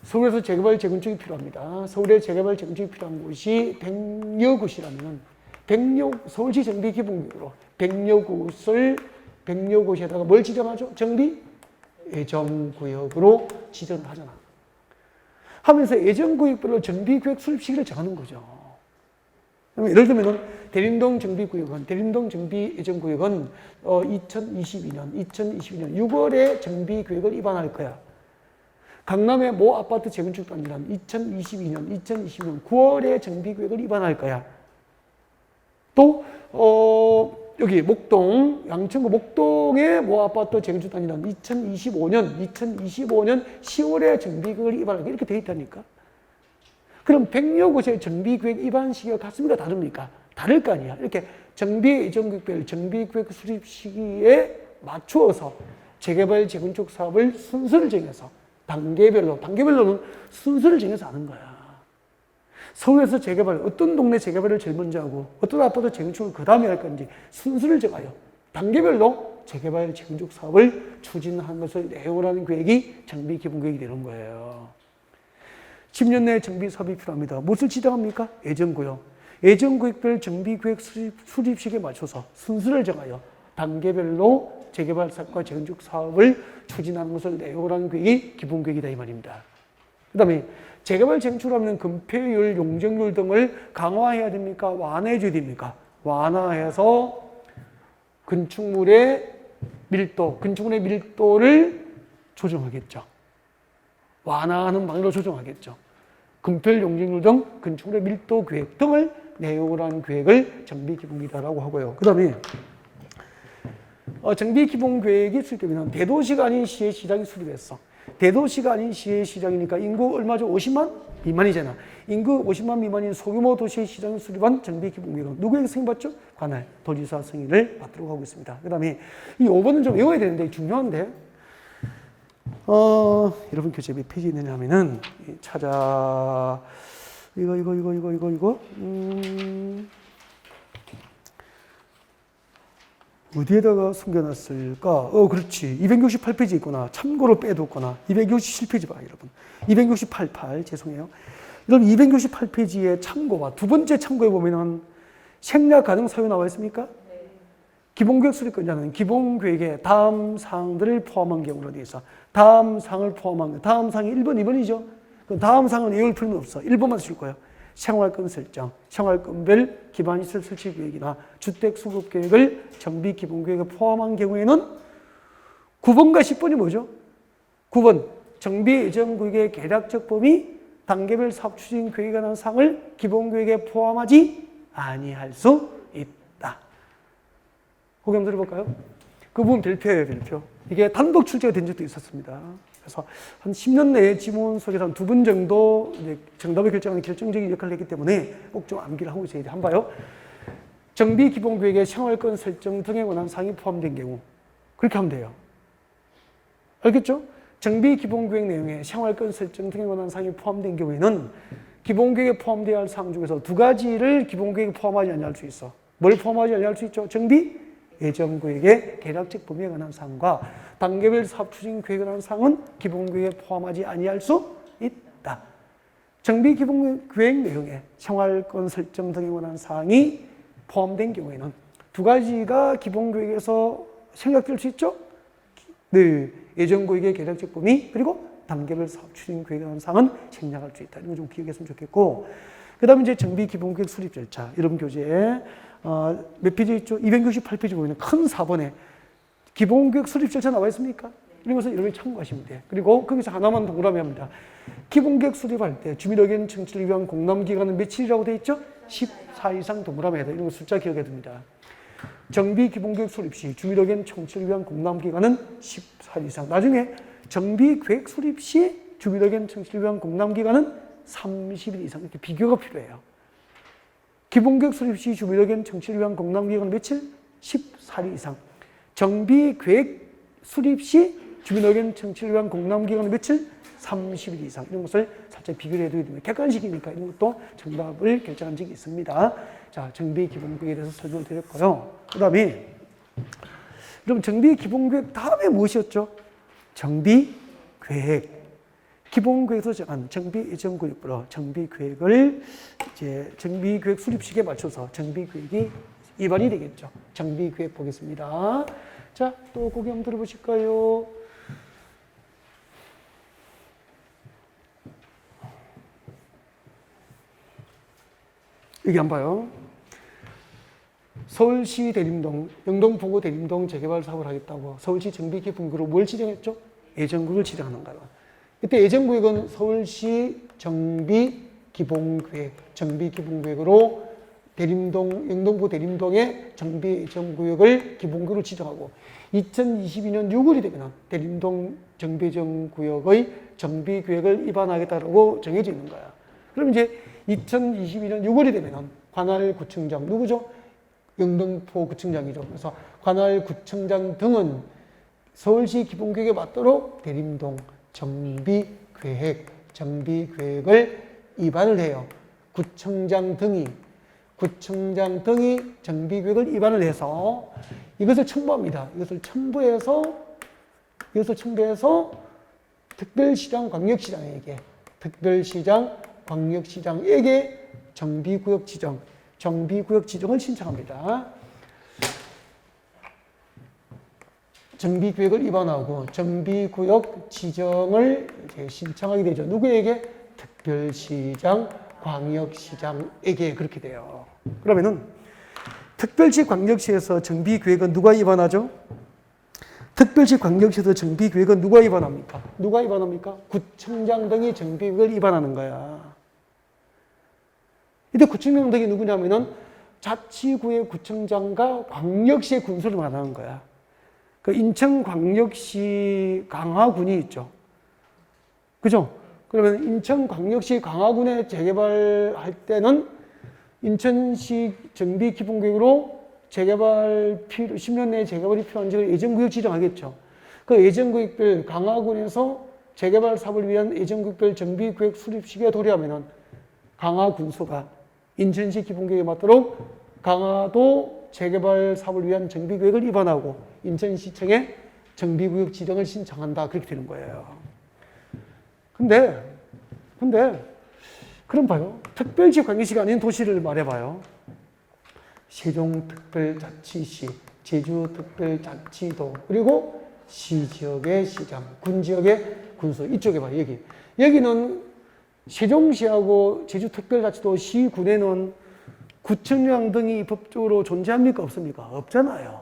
서울에서 재개발 재건축이 필요합니다. 서울에 재개발 재건축이 필요한 곳이 100여 곳이라면 서울시 정비기본계획으로 100여 곳에다가 뭘 지정하죠? 정비 예정구역으로 지정을 하잖아. 하면서 예정구역별로 정비계획 수립 시기를 정하는 거죠. 예를 들면 대림동 정비구역은 대림동 정비 예정구역은 2022년 6월에 정비계획을 입안할 거야. 강남의 모 아파트 재건축 단지는 2022년 9월에 정비계획을 입안할 거야. 또 여기 목동, 양천구 목동의 모 아파트 재건축 단지는 2025년 10월에 정비계획을 입안할 거야. 이렇게 돼 있다니까. 그럼 100여 곳의 정비계획 입안 시기가 같습니까? 다릅니까? 다를 거 아니야. 이렇게 정비예정구역별 정비계획 수립 시기에 맞추어서 재개발 재건축 사업을 순서를 정해서 단계별로는 순서를 정해서 하는 거야. 서울에서 재개발, 어떤 동네 재개발을 제일 먼저 하고 어떤 아파트 재건축을 그 다음에 할 건지 순서를 정하여 단계별로 재개발 재건축 사업을 추진하는 것을 내용을 하는 계획이 정비기본계획이 되는 거예요. 10년 내에 정비 사업이 필요합니다. 무엇을 지정합니까? 예정구역. 예정구역별 정비계획 수립식에 맞춰서 순서를 정하여 단계별로 재개발 사업과 재건축 사업을 추진하는 것을 내용을 하는 계획이 기본계획이다 이 말입니다. 그 다음에 재개발 재건축하면 건폐율, 용적률 등을 강화해야 됩니까? 완화해줘야 됩니까? 완화해서 건축물의 밀도를 조정하겠죠. 완화하는 방향으로 조정하겠죠. 건폐율, 용적률 등 건축물의 밀도 계획 등을 내용을 한 계획을 정비기본계획이라고 하고요. 그 다음에 정비기본계획이 수립되면 대도시가 아닌 시의 시장이 수립했어. 대도시가 아닌 시의 시장이니까 인구 얼마죠? 50만 미만이잖아. 인구 50만 미만인 소규모 도시의 시장을 수립한 정비기본계획은 누구에게 승인받죠? 관할, 도지사 승인을 받도록 하고 있습니다. 그 다음에 이 5번은 좀 외워야 되는데 중요한데 여러분 교재 몇 페이지 있느냐면은 찾아 이거 어디에다가 숨겨놨을까? 그렇지. 268페이지 있구나. 참고로 빼뒀구나. 267페이지 봐, 여러분. 268, 죄송해요. 여러분, 268페이지에 참고봐. 두 번째 참고에 보면은 생략 가능 사유 나와 있습니까? 네. 기본계획 수립권자는 기본계획에 다음 사항들을 포함한 경우로 되어 있어. 다음 사항을 포함한 거. 다음 사항이 1번, 2번이죠? 그 다음 사항은 외울 필요는 없어. 1번만 쓸 거예요. 생활권 설정, 생활권별 기반시설 설치 계획이나 주택 수급 계획을 정비 기본계획에 포함한 경우에는 9번과 10번이 뭐죠? 9번, 정비 예정 구역의 계략적 범위, 단계별 사업 추진 계획에 관한 사항을 기본계획에 포함하지 아니할 수 있다. 그거 한번 들어볼까요? 그 부분 별표예요, 별표. 이게 단독 출제가 된 적도 있었습니다. 그래서 한 10년 내에 지문 속에서 한 2번 정도 이제 정답을 결정하는 결정적인 역할을 했기 때문에 꼭 좀 암기를 하고 있어야 돼. 한번 봐요. 정비 기본계획에 생활권 설정 등에 관한 사항이 포함된 경우. 그렇게 하면 돼요. 알겠죠? 정비 기본계획 내용에 생활권 설정 등에 관한 사항이 포함된 경우에는 기본계획에 포함되어야 할 사항 중에서 두 가지를 기본계획에 포함하지 않을 수 있어. 뭘 포함하지 않을 수 있죠? 정비 예정구역의 계략적 범위에 관한 사항과 단계별 사업 추진 계획에 관한 사항은 기본계획에 포함하지 아니할 수 있다. 정비 기본계획 내용에 생활권 설정 등에 관한 사항이 포함된 경우에는 두 가지가 기본계획에서 생략될 수 있죠? 네, 예정구역의 계략적 범위 그리고 단계별 사업 추진 계획에 관한 사항은 생략할 수 있다. 이거 좀 기억했으면 좋겠고, 그 다음에 이제 정비 기본계획 수립 절차, 여러분 교재에 몇 페이지 있죠? 268페이지 보면 큰 4번에 기본계획 수립 절차 나와 있습니까? 이런 것을 여러분이 참고하시면 돼요. 그리고 거기서 하나만 동그라미 합니다. 기본계획 수립할 때 주민의견 청취를 위한 공람기간은 며칠이라고 되어 있죠? 14 이상 동그라미 해야 돼요. 이런 거 숫자 기억해야 됩니다. 정비 기본계획 수립 시 주민의견 청취를 위한 공람기간은 14일 이상. 나중에 정비계획 수립 시 주민의견 청취를 위한 공람기간은 30일 이상. 이렇게 비교가 필요해요. 기본계획 수립 시 주민의견 청취를 위한 공람기간은 며칠? 14일 이상. 정비계획 수립 시 주민의견 청취를 위한 공람기간은 며칠? 30일 이상. 이런 것을 살짝 비교를 해둬야 됩니다. 객관식이니까 이런 것도 정답을 결정한 적이 있습니다. 자, 정비기본계획에 대해서 설명을 드렸고요. 그 다음에 여러분 정비기본계획 다음에 무엇이었죠? 정비계획. 기본계획에서 정한 정비예정구역부로 정비계획을 이제 정비계획 수립식에 맞춰서 정비계획이 입안이 되겠죠. 정비계획 보겠습니다. 자, 또 고개 한번 들어보실까요? 여기 한번 봐요. 서울시 대림동, 영동포구 대림동 재개발 사업을 하겠다고 서울시 정비기본구로 뭘 지정했죠? 예정구역을 지정하는 거예요. 이때 예정구역은 서울시 정비기본구역으로 대림동, 영동포 대림동의 정비예정구역을 기본구역으로 지정하고 2022년 6월이 되면 대림동 정비예정구역의 정비계획을 입안하겠다고 정해져 있는 거야. 그럼 이제 2022년 6월이 되면 관할구청장, 누구죠? 영등포구청장이죠. 그래서 관할구청장 등은 서울시 기본계획에 맞도록 대림동 정비계획을 입안을 해요. 구청장 등이 정비구역을 위반을 해서 이것을 첨부합니다. 이것을 첨부해서 특별시장, 광역시장에게 정비구역 지정을 신청합니다. 정비구역을 위반하고 정비구역 지정을 이제 신청하게 되죠. 누구에게? 특별시장, 광역시장에게 그렇게 돼요. 그러면은 특별시, 광역시에서 정비구역은 누가 위반하죠? 특별시, 광역시에서 정비구역은 누가 위반합니까? 구청장 등이 정비구역을 위반하는 거야. 이때 구청장 등이 누구냐면은 자치구의 구청장과 광역시의 군수를 말하는 거야. 그 인천광역시 강화군이 있죠. 그죠? 그러면 인천광역시 강화군에 재개발할 때는 인천시 정비기본구역으로 10년 내에 재개발이 필요한 지역을 예정구역 지정하겠죠. 그 예정구역별 강화군에서 재개발 사업을 위한 예정구역별 정비구역 수립 시기가 도래하면은 강화군수가 인천시 기본구역에 맞도록 강화도 재개발 사업을 위한 정비구역을 위반하고 인천시청에 정비구역 지정을 신청한다. 그렇게 되는 거예요. 근데 그럼 봐요. 특별시, 광역시가 아닌 도시를 말해봐요. 세종특별자치시, 제주특별자치도, 그리고 시지역의 시장, 군지역의 군수. 이쪽에 봐요. 여기는 세종시하고 제주특별자치도, 시군에는 구청장 등이 법적으로 존재합니까? 없습니까? 없잖아요.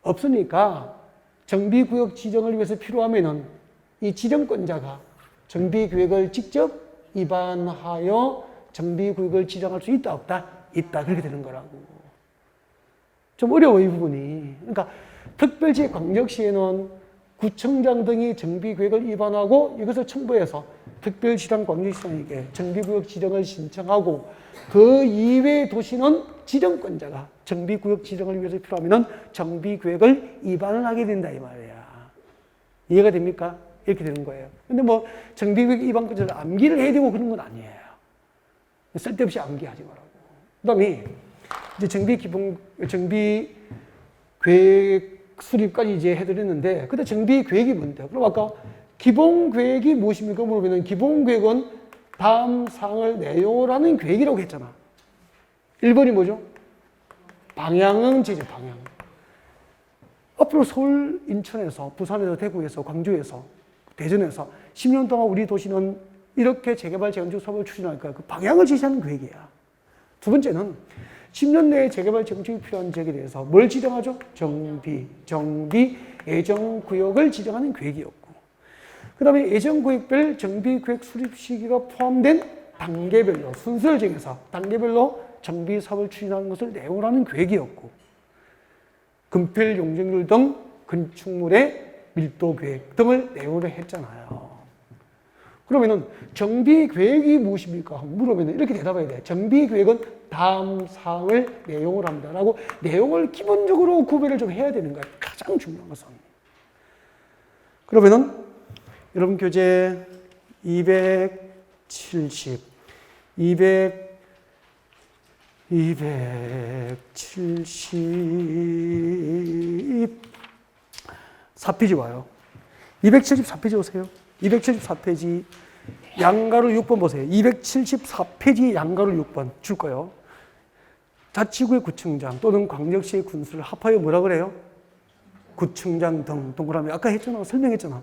없으니까 정비구역 지정을 위해서 필요하면은 이 지정권자가 정비구역을 직접 위반하여 정비구역을 지정할 수 있다, 없다? 있다. 그렇게 되는 거라고. 좀 어려워, 이 부분이. 그러니까 특별시, 광역시에는 구청장 등이 정비구역을 위반하고 이것을 첨부해서 특별시장, 광역시장에게 정비구역 지정을 신청하고 그 이외의 도시는 지정권자가 정비구역 지정을 위해서 필요하면 정비구역을 위반을 하게 된다, 이 말이야. 이해가 됩니까? 이렇게 되는 거예요. 근데 뭐 정비구역 위반권자를 암기를 해야 되고 그런 건 아니에요. 쓸데없이 암기하지 말라고. 그 다음에 이제 정비계획 수립까지 이제 해드렸는데, 근데 정비계획이 뭔데요? 그럼 아까 기본계획이 무엇입니까? 물어보면 기본계획은 다음 사항을 내용으로 하는 계획이라고 했잖아. 1번이 뭐죠? 방향은 제재, 방향. 앞으로 서울, 인천에서, 부산에서, 대구에서, 광주에서, 대전에서 10년 동안 우리 도시는 이렇게 재개발, 재건축 사업을 추진할 거야. 그 방향을 제시하는 계획이야. 두 번째는 10년 내에 재개발, 재건축이 필요한 지역에 대해서 뭘 지정하죠? 정비, 예정구역을 지정하는 계획이었고, 그 다음에 예정구역별 정비구역 수립 시기가 포함된 단계별로 순서를 정해서 단계별로 정비 사업을 추진하는 것을 내용으로 하는 계획이었고, 건폐율, 용적률 등 건축물의 밀도 계획 등을 내용으로 했잖아요. 그러면은 정비계획이 무엇입니까? 물으면 이렇게 대답해야 돼. 정비계획은 다음 사항을 내용으로 합니다라고 내용을 기본적으로 구별을 좀 해야 되는 거야. 가장 중요한 것은. 그러면은 여러분 교재 270, 274페이지 와요. 274페이지 오세요. 274페이지 양가로 6번 보세요. 274페이지 양가로 6번 줄 거예요. 자치구의 구청장 또는 광역시의 군수를 합하여 뭐라 그래요? 구청장 등 동그라미. 아까 했잖아. 설명했잖아.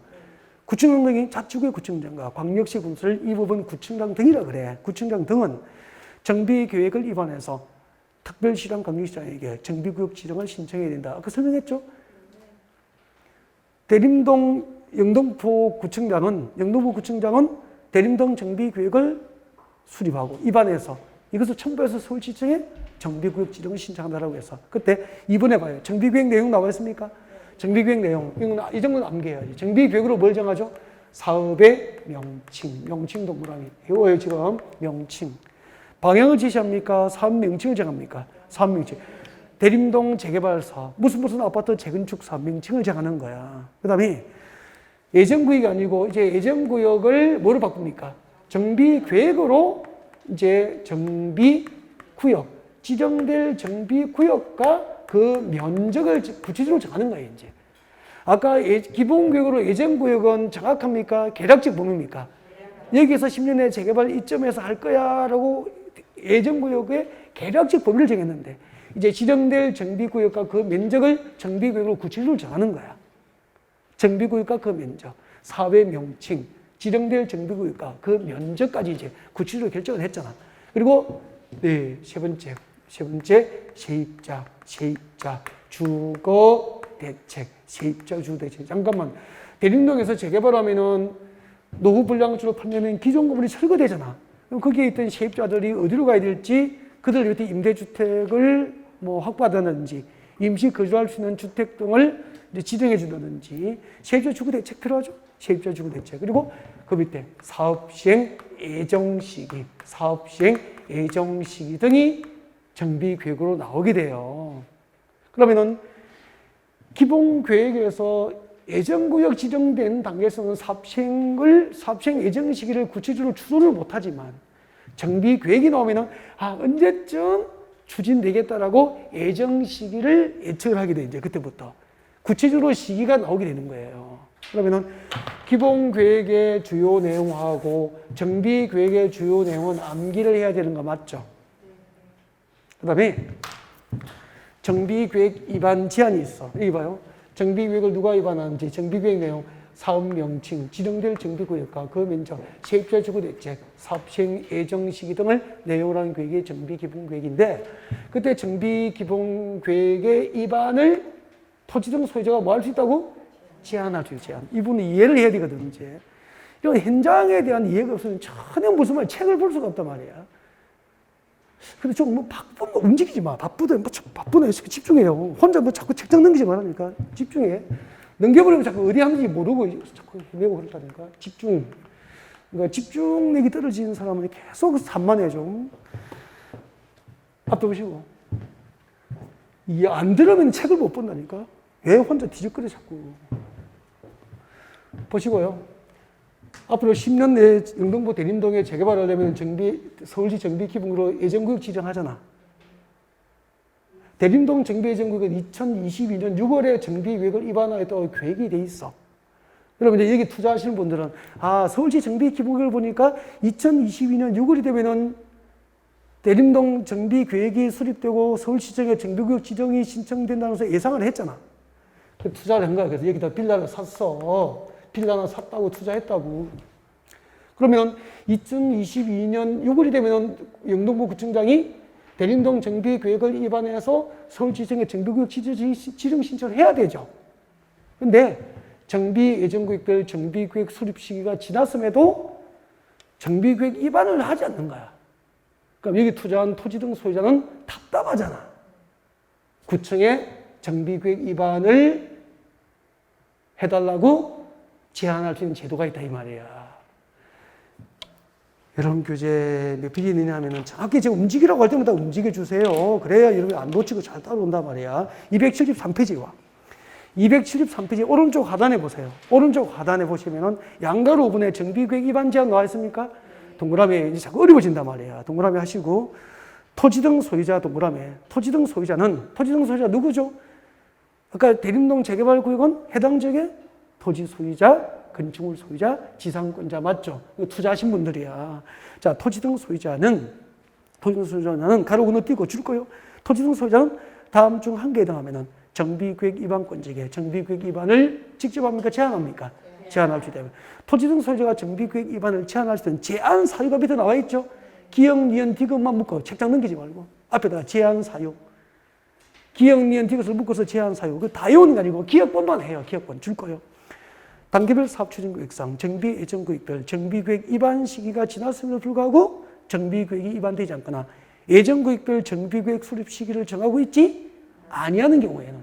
구청장 등이 자치구의 구청장과 광역시 군수를 이 부분 구청장 등이라 그래. 구청장 등은 정비계획을 위반해서 특별시장, 광역시장에게 정비구역 지정을 신청해야 된다. 아까 설명했죠? 대림동 영등포 구청장은 대림동 정비구역을 수립하고 위반해서 이것을 첨부해서 서울시청에 정비구역 지정을 신청한다라고 해서 그때 2번에 봐요. 정비구역 내용 나와 있습니까? 정비구역 내용 이 정도는 암기해야지. 정비구역으로 뭘 정하죠? 사업의 명칭 동그라미. 이거예요 지금 명칭. 방향을 제시합니까? 사업 명칭을 정합니까? 사업 명칭. 대림동 재개발 사업, 무슨 아파트 재건축 사업 명칭을 정하는 거야. 그 다음에 예정구역이 아니고 이제 예정구역을 뭐로 바꿉니까? 정비계획으로 이제 정비구역, 지정될 정비구역과 그 면적을 구체적으로 정하는 거예요, 이제. 아까 기본구역으로 예정구역은 정확합니까? 계략적 범위입니까? 여기서 10년 내에 재개발 이점에서 할 거야 라고 예정구역의 계략적 범위를 정했는데, 이제 지정될 정비구역과 그 면적을 정비구역으로 구체적으로 정하는 거야. 정비구역과 그 면적, 사회 명칭, 지정될 정비구역과 그 면적까지 이제 구체적으로 결정을 했잖아. 그리고 네, 세 번째 세입자, 주거 대책, 세입자 주거 대책. 잠깐만, 대림동에서 재개발하면은 노후 분량주로 판매는 기존 건물이 철거되잖아. 그럼 거기에 있던 세입자들이 어디로 가야 될지, 그들 위해 임대주택을 뭐 확보하다든지 임시 거주할 수 있는 주택 등을 이제 지정해 준다든지, 세입자 주거 대책 필요하죠. 세입자 주거 대책. 그리고 그 밑에 사업 시행 예정 시기 등이 정비 계획으로 나오게 돼요. 그러면은 기본 계획에서 예정구역 지정된 단계에서는 사업 시행 예정 시기를 구체적으로 추론을 못하지만, 정비 계획이 나오면은 언제쯤 추진되겠다라고 예정 시기를 예측을 하게 돼. 이제 그때부터 구체적으로 시기가 나오게 되는 거예요. 그러면은 기본 계획의 주요 내용하고 정비 계획의 주요 내용은 암기를 해야 되는 거 맞죠? 그다음에 정비 계획 위반 제한이 있어. 여기 봐요. 정비 계획을 누가 위반하는지, 정비 계획 내용, 사업 명칭, 지정될 정비 구역과 그 면적, 세입자 주거 대책, 사업 시행 예정 시기 등을 내용으로 하는 계획이 정비 기본 계획인데, 그때 정비 기본 계획의 위반을 토지 등 소유자가 뭐 할 수 있다고? 제한할 수 있어요. 제한. 이분은 이해를 해야 되거든, 이제. 이런 현장에 대한 이해가 없으면 전혀 무슨 말, 책을 볼 수가 없단 말이야. 근데 좀 뭐 바쁘면 움직이지 마. 바쁘네. 집중해요. 혼자 뭐 자꾸 책장 넘기지 말라니까. 집중해. 넘겨버리면 자꾸 어디 하는지 모르고 자꾸 헤매고 그렇다니까. 집중. 그러니까 집중력이 떨어지는 사람은 계속 산만해 좀. 앞도 보시고. 이해 안 들으면 책을 못 본다니까. 왜 혼자 뒤적거려 자꾸. 보시고요. 앞으로 10년 내에 영등포 대림동에 재개발하려면 서울시 정비기본구로 예정구역 지정하잖아. 대림동 정비예정구역은 2022년 6월에 정비계획을 입안하겠다고 계획이 돼 있어. 여러분 이제 여기 투자하시는 분들은 서울시 정비기본구역을 보니까 2022년 6월이 되면은 대림동 정비계획이 수립되고 서울시정에 정비구역 지정이 신청된다면서 예상을 했잖아. 투자를 한 거야. 그래서 여기다 빌라를 샀어. 빌라나 샀다고 투자했다고. 그러면 2022년 6월이 되면 영등포 구청장이 대림동 정비계획을 위반해서 서울시정에 정비구역 지정 신청을 해야 되죠. 그런데 정비예정구역별 정비계획 수립 시기가 지났음에도 정비계획 위반을 하지 않는 거야. 그럼 여기 투자한 토지 등 소유자는 답답하잖아. 구청에 정비계획 위반을 해달라고 제한할 수 있는 제도가 있다 이 말이야. 여러분 교재 몇 페이지 있느냐 하면은 정확히 제가 움직이라고 할 때마다 움직여주세요. 그래야 여러분이 안 놓치고 잘 따라온단 말이야. 273페이지 와. 273페이지 오른쪽 하단에 보세요. 오른쪽 하단에 보시면은 양가로 5분의 정비계획 위반 제한 나와 있습니까? 동그라미 이제 자꾸 어려워진단 말이야. 동그라미 하시고 토지 등 소유자 동그라미. 토지 등 소유자 누구죠? 아까 대림동 재개발 구역은 해당 지역의 토지 소유자, 건축물 소유자, 지상권자 맞죠? 투자하신 분들이야. 자, 토지 등 소유자는 가로 건너뛰고 줄 거요. 토지 등 소유자는 다음 중 한 개에 해당하면은 정비계획 위반권자에게 정비계획 위반을 직접 합니까? 제한합니까? 제한할 수 있다면. 토지 등 소유자가 정비계획 위반을 제한할 수 있는 제한 사유가 밑에 나와 있죠? 기역, 니은, 디귿만 묶어. 책장 넘기지 말고. 앞에다가 제한 사유. 기역, 니은, 디귿을 묶어서 제한 사유. 그 다 외우는 게 아니고 기역본만 해요. 기역본 줄 거요. 단계별 사업추진구역상 정비예정구역별 정비계획 위반 시기가 지났음에도 불구하고 정비계획이 위반되지 않거나 예정구역별 정비계획 수립 시기를 정하고 있지 아니하는 경우에는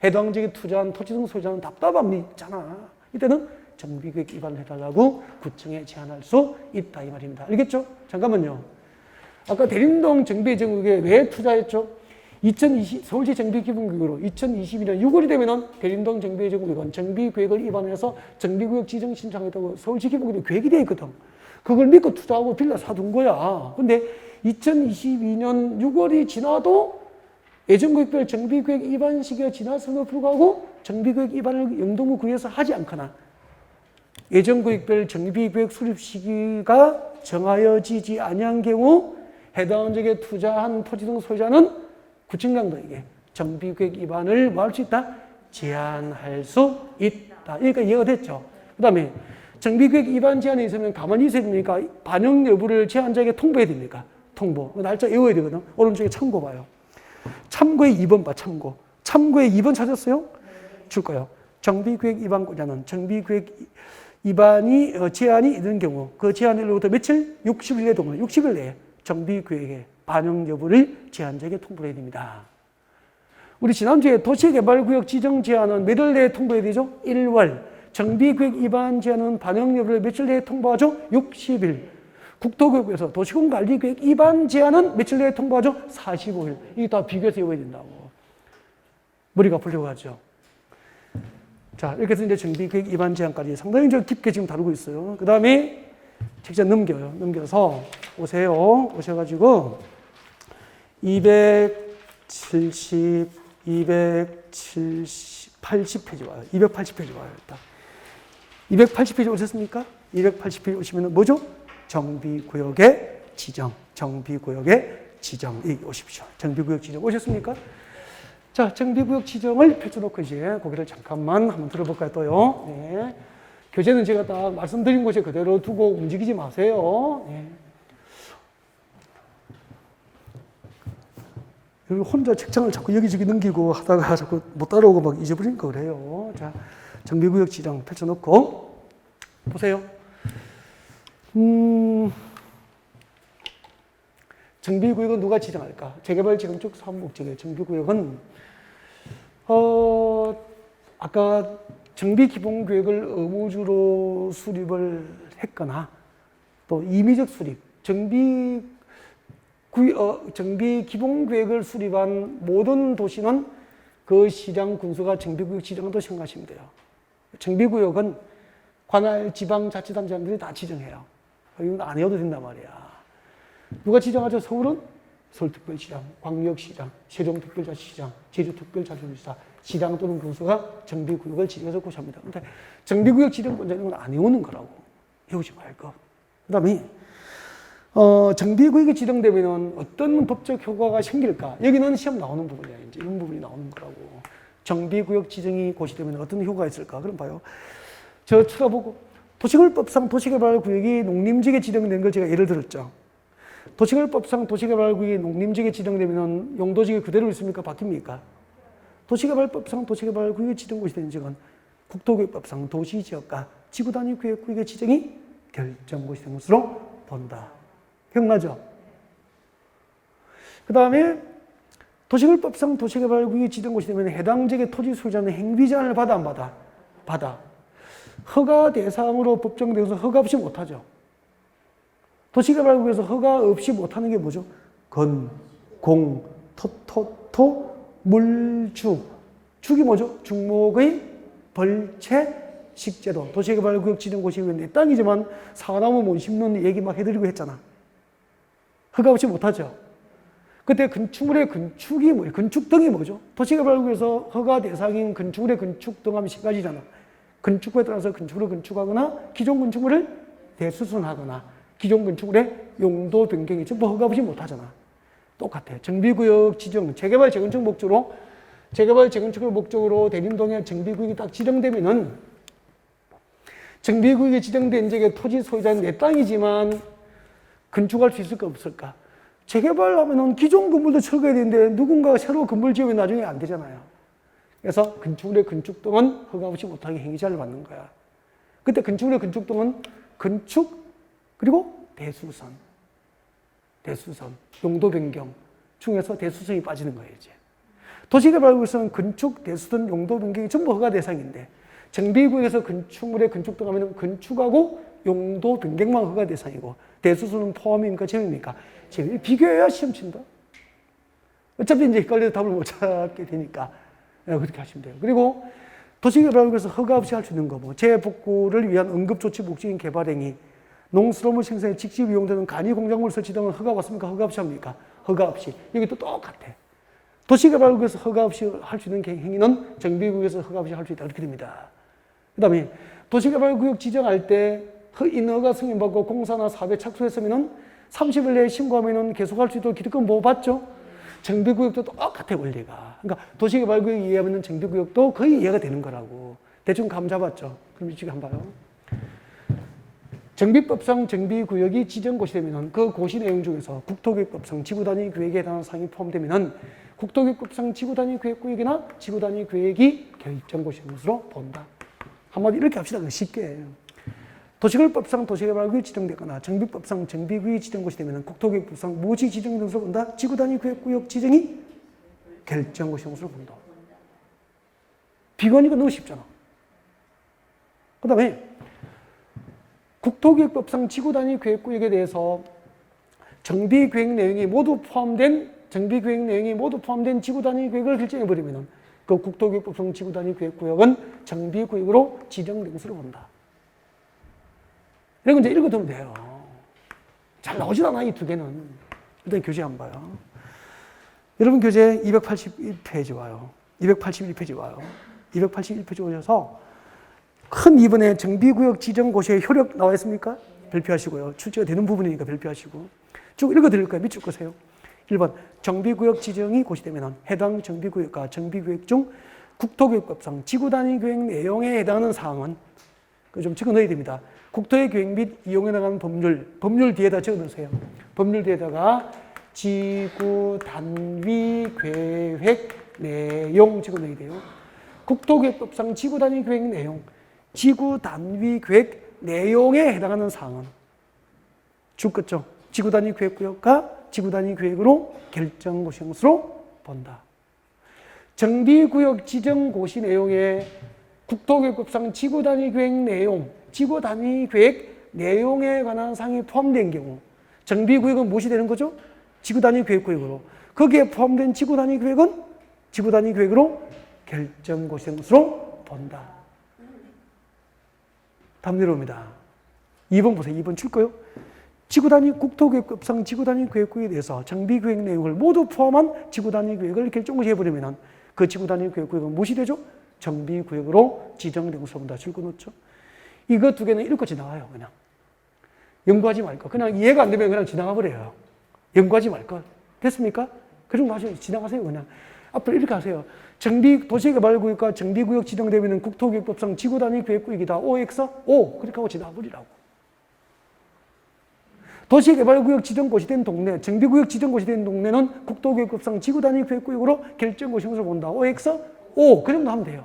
해당 지역에 투자한 토지 등 소유자는 답답함이 있잖아. 이때는 정비계획 위반을 해달라고 구청에 제한할 수 있다 이 말입니다. 알겠죠? 잠깐만요. 아까 대림동 정비예정구역에 왜 투자했죠? 서울시 정비기본구역으로 2022년 6월이 되면은 대림동 정비예정구역은 정비계획을 위반해서 정비구역 지정 신청했다고 서울시 기본구역에 계획이 되어 있거든. 그걸 믿고 투자하고 빌라 사둔 거야. 근데 2022년 6월이 지나도 예정구역별 정비구역 위반 시기가 지났음에도 불구하고 정비구역 위반을 영동구 구에서 하지 않거나 예정구역별 정비구역 수립 시기가 정하여지지 아니한 경우 해당 지역에 투자한 토지 등 소유자는 구청장들에게 정비구역 위반을 뭐 할 수 있다? 제한할 수 있다. 그러니까 이해가 됐죠? 그 다음에 정비구역 위반 제한이 있으면 가만히 있어야 됩니까? 반영 여부를 제한자에게 통보해야 됩니까? 통보. 날짜 외워야 되거든. 오른쪽에 참고 봐요. 참고에 2번 봐, 참고. 참고에 2번 찾았어요? 줄 거예요. 정비구역 위반권자는 정비구역 위반이 제한이 있는 경우 그 제한일로부터 며칠? 60일 내 동안 60일 내에 정비구역의 반영 여부를 제한자에게 통보해야 됩니다. 우리 지난주에 도시개발구역 지정 제한은 몇월 내에 통보해야 되죠? 1월. 정비구역 위반 제한은 반영 여부를 며칠 내에 통보하죠? 60일. 국토교육부에서 도시공관리구역 위반 제한은 며칠 내에 통보하죠? 45일. 이게 다 비교해서 외워야 된다고. 머리가 풀려고 하죠. 자, 이렇게 해서 이제 정비구역 위반 제한까지 상당히 깊게 지금 다루고 있어요. 그 다음에 직접 넘겨요. 넘겨서 오세요. 오셔가지고 270, 80페이지 와요. 280페이지 와요. 일단. 280페이지 오셨습니까? 280페이지 오시면 뭐죠? 정비구역의 지정. 정비구역의 지정. 여기 오십시오. 정비구역 지정 오셨습니까? 자, 정비구역 지정을 펼쳐놓고 이제 고개를 잠깐만 한번 들어볼까요, 또요? 네. 교재는 제가 딱 말씀드린 곳에 그대로 두고 움직이지 마세요. 네. 혼자 책장을 자꾸 여기저기 넘기고 하다가 자꾸 못 따라오고 막 잊어버린 거 그래요. 자, 정비구역 지정 펼쳐놓고 보세요. 정비구역은 누가 지정할까? 재개발 재건축 사업목적의 정비구역은 아까 정비기본구역을 의무주로 수립을 했거나 또 임의적 수립, 정비기본구역을 수립한 모든 도시는 그 시장 군수가 정비구역 지정도 생각하시면 돼요. 정비구역은 관할 지방자치단체장들이 다 지정해요. 이건 안 해도 된단 말이야. 누가 지정하죠? 서울은 서울특별시장, 광역시장, 세종특별자치시장, 제주특별자치도시장, 시장 또는 군수가 정비구역을 지정해서 고시합니다. 근데 정비구역 지정권자는 안 해오는 거라고. 해오지 말고. 그 다음에 정비구역이 지정되면 어떤 법적 효과가 생길까? 여기는 시험 나오는 부분이야. 이제 이런 부분이 나오는 거라고. 정비구역 지정이 고시되면 어떤 효과가 있을까? 그럼 봐요. 저 쳐다보고 도시개발법상 도시개발구역이 농림지역에 지정된 걸 제가 예를 들었죠. 도시개발법상 도시개발구역이 농림지역에 지정되면 용도지역이 그대로 있습니까? 바뀝니까? 도시개발법상 도시개발구역이 지정곳이 된 지역은 국토교육법상 도시지역과 지구단위구역의 지정이 결정곳이 된 것으로 본다. 기억나죠? 그 다음에 도시개발법상 도시개발구역이 지정곳이 되면 해당 지역의 토지 소유자는 행위 제한을 받아 안 받아? 받아. 허가 대상으로 법정되어서 허가 없이 못하죠. 도시개발구역에서 허가 없이 못하는 게 뭐죠? 건, 공, 토, 물, 죽. 죽이 뭐죠? 중목의 벌채, 식재도. 도시개발구역 지정고시 내 땅이지만 사과나무 못 심는 얘기 막 해드리고 했잖아. 허가 없이 못하죠. 그때 건축물의 건축이 뭐예요? 건축등이 뭐죠? 도시개발구역에서 허가 대상인 건축물의 건축등 하면 10가지잖아. 건축구에 따라서 건축물을 건축하거나 기존 건축물을 대수순하거나 기존 건축물의 용도 변경이 전부 허가 없이 못하잖아. 똑같아. 정비구역 지정, 재개발 재건축 목적으로 재개발 재건축을 목적으로 대림동에 정비구역이 딱 지정되면은 정비구역이 지정된 지역의 토지 소유자는 내 땅이지만 건축할 수 있을까 없을까? 재개발하면은 기존 건물도 철거해야 되는데 누군가가 새로 건물 지으면 나중에 안 되잖아요. 그래서 건축물의 건축 등은 허가 없이 못하게 행위자를 받는 거야. 그때 건축물의 건축 등은 건축 그리고 대수선, 용도 변경 중에서 대수선이 빠지는 거예요, 이제. 도시개발구역에서는 건축, 대수선, 용도 변경이 전부 허가 대상인데 정비구역에서 건축물의 건축 등 하면 건축하고 용도 변경만 허가 대상이고 대수선은 포함입니까, 제외입니까? 제외. 비교해야 시험 친다. 어차피 이제 헷갈려서 답을 못 찾게 되니까 그렇게 하시면 돼요. 그리고 도시개발구역에서 허가 없이 할 수 있는 거, 뭐 재복구를 위한 응급조치 목적인 개발행위, 농수산물 생산에 직접 이용되는 간이 공작물 설치 등은 허가 받습니까? 허가 없이 합니까? 허가 없이. 여기도 똑같아. 도시개발구역에서 허가 없이 할 수 있는 행위는 정비구역에서 허가 없이 할 수 있다. 이렇게 됩니다. 그 다음에 도시개발구역 지정할 때 인허가 승인받고 공사나 사업에 착수했으면 30일 내에 신고하면 계속할 수 있도록 기득권 보호 받죠? 정비구역도 똑같아, 원리가. 그러니까 도시개발구역 이해하면 정비구역도 거의 이해가 되는 거라고. 대충 감 잡았죠? 그럼 이쪽에 한번 봐요. 정비법상 정비구역이 지정고시 되면 그 고시 내용 중에서 국토교육법상 지구단위 계획에 해당하는 사항이 포함되면 국토교육법상 지구단위 계획구역이나 지구단위 계획이 결정고시인 것으로 본다. 한마디 이렇게 합시다. 쉽게. 도시개발법상 도시개발구역이 지정되거나 정비법상 정비구역이 지정고시 되면 국토교육법상 무엇이 지정된 것으로 본다? 지구단위 계획구역 지정이 결정고시인 것으로 본다. 비관이가 너무 쉽잖아. 그 다음에 국토교육법상 지구단위 계획구역에 대해서 정비계획 내용이 모두 포함된 지구단위 계획을 결정해버리면 그 국토교육법상 지구단위 계획구역은 정비구역으로 지정된 것으로 본다. 이런 거 이제 읽어두면 돼요. 잘 나오진 않아, 이 두 개는. 일단 교재 한번 봐요. 여러분 교재 281페이지 와요. 281페이지 와요. 281페이지 오셔서 큰 2번에 정비구역 지정고시의 효력 나와 있습니까? 별표하시고요. 출제가 되는 부분이니까 별표하시고. 쭉 읽어드릴 거예요. 밑줄 거세요. 1번, 정비구역 지정이 고시되면 해당 정비구역과 정비구역 중 국토교육법상 지구단위 계획 내용에 해당하는 사항은 좀 적어 넣어야 됩니다. 국토의 계획 및 이용에 나가는 법률 뒤에다 적어 넣으세요. 법률 뒤에다가 지구단위 계획 내용 적어 넣어야 돼요. 국토교육법상 지구단위 계획 내용, 지구단위 계획 내용에 해당하는 사항은 죽겠죠. 지구단위 계획구역과 지구단위 계획으로 결정고시인 것으로 본다. 정비구역 지정고시 내용에 국토교육법상 지구단위 계획 내용, 지구단위 계획 내용에 관한 사항이 포함된 경우 정비구역은 무엇이 되는 거죠? 지구단위 계획구역으로. 거기에 포함된 지구단위 계획은 지구단위 계획으로 결정고시인 것으로 본다. 다음 내려옵니다. 2번 보세요. 2번 줄 거요. 지구단위 국토교육법상 지구단위 계획구역에 대해서 정비계획 내용을 모두 포함한 지구단위 계획을 결정고시 해버리면 그 지구단위 계획구역은 무엇이 되죠? 정비구역으로 지정된 것으로 본다. 줄 거 넣었죠. 이거 두 개는 읽고 지나가요. 그냥 연구하지 말 거. 그냥 이해가 안 되면 그냥 지나가 버려요. 연구하지 말 거. 됐습니까? 그 정도 하시고 지나가세요. 그냥 앞으로 이렇게 하세요. 도시개발구역과 정비구역 지정되면 국토교육법상 지구단위 계획구역이다. OX? O. 그렇게 하고 지나가 버리라고. 도시개발구역 지정고시 된 동네, 정비구역 지정고시 된 동네는 국토교육법상 지구단위 계획구역으로 결정고시인 것으로 본다. OX? O. 그 정도 하면 돼요.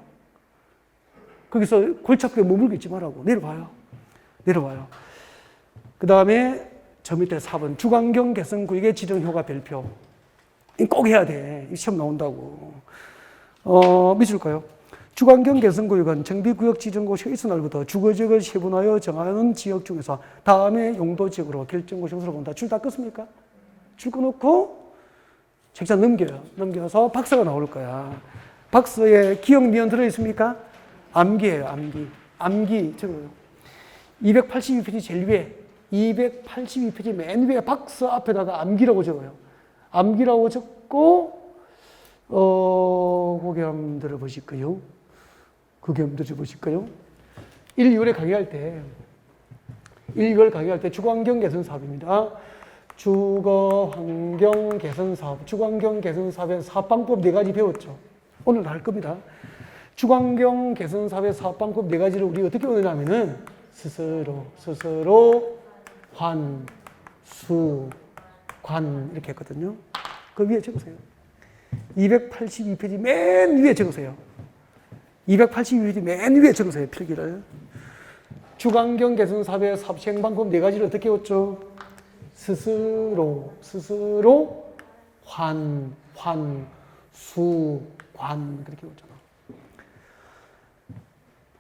거기서 골치 아프게 머물고 있지 말라고. 내려봐요. 그 다음에 저 밑에 4번. 주관경 개성구역의 지정효과 별표. 꼭 해야 돼. 시험 나온다고. 믿을까요? 주관경 개성구역은 정비구역 지정고시가 있은 날부터 주거지역을 세분하여 정하는 지역 중에서 다음의 용도지역으로 결정고시 것으로 본다. 줄 다 껐습니까? 줄 꺼놓고 책자 넘겨요. 넘겨서 박스가 나올 거야. 박스에 기억 미연 들어있습니까? 암기예요. 암기 적어요. 282페이지 제일 위에 282페이지 맨 위에 박스 앞에다가 암기라고 적어요. 암기라고 적고 고개 한번 들어보실까요? 1, 2월에 강의할 때 주거환경 개선 사업입니다. 주거환경 개선 사업의 사업방법 4가지 배웠죠. 오늘 할 겁니다. 주거환경 개선 사업의 사업방법 4가지를 우리 어떻게 오느냐면은 스스로, 관 이렇게 했거든요. 그 위에 적으세요. 282페이지 맨 위에 적으세요. 282페이지 맨 위에 적으세요. 필기를. 주거환경 개선 사업의 사업 시행 방법 4가지를 어떻게 했죠? 스스로, 관, 그렇게 했잖아.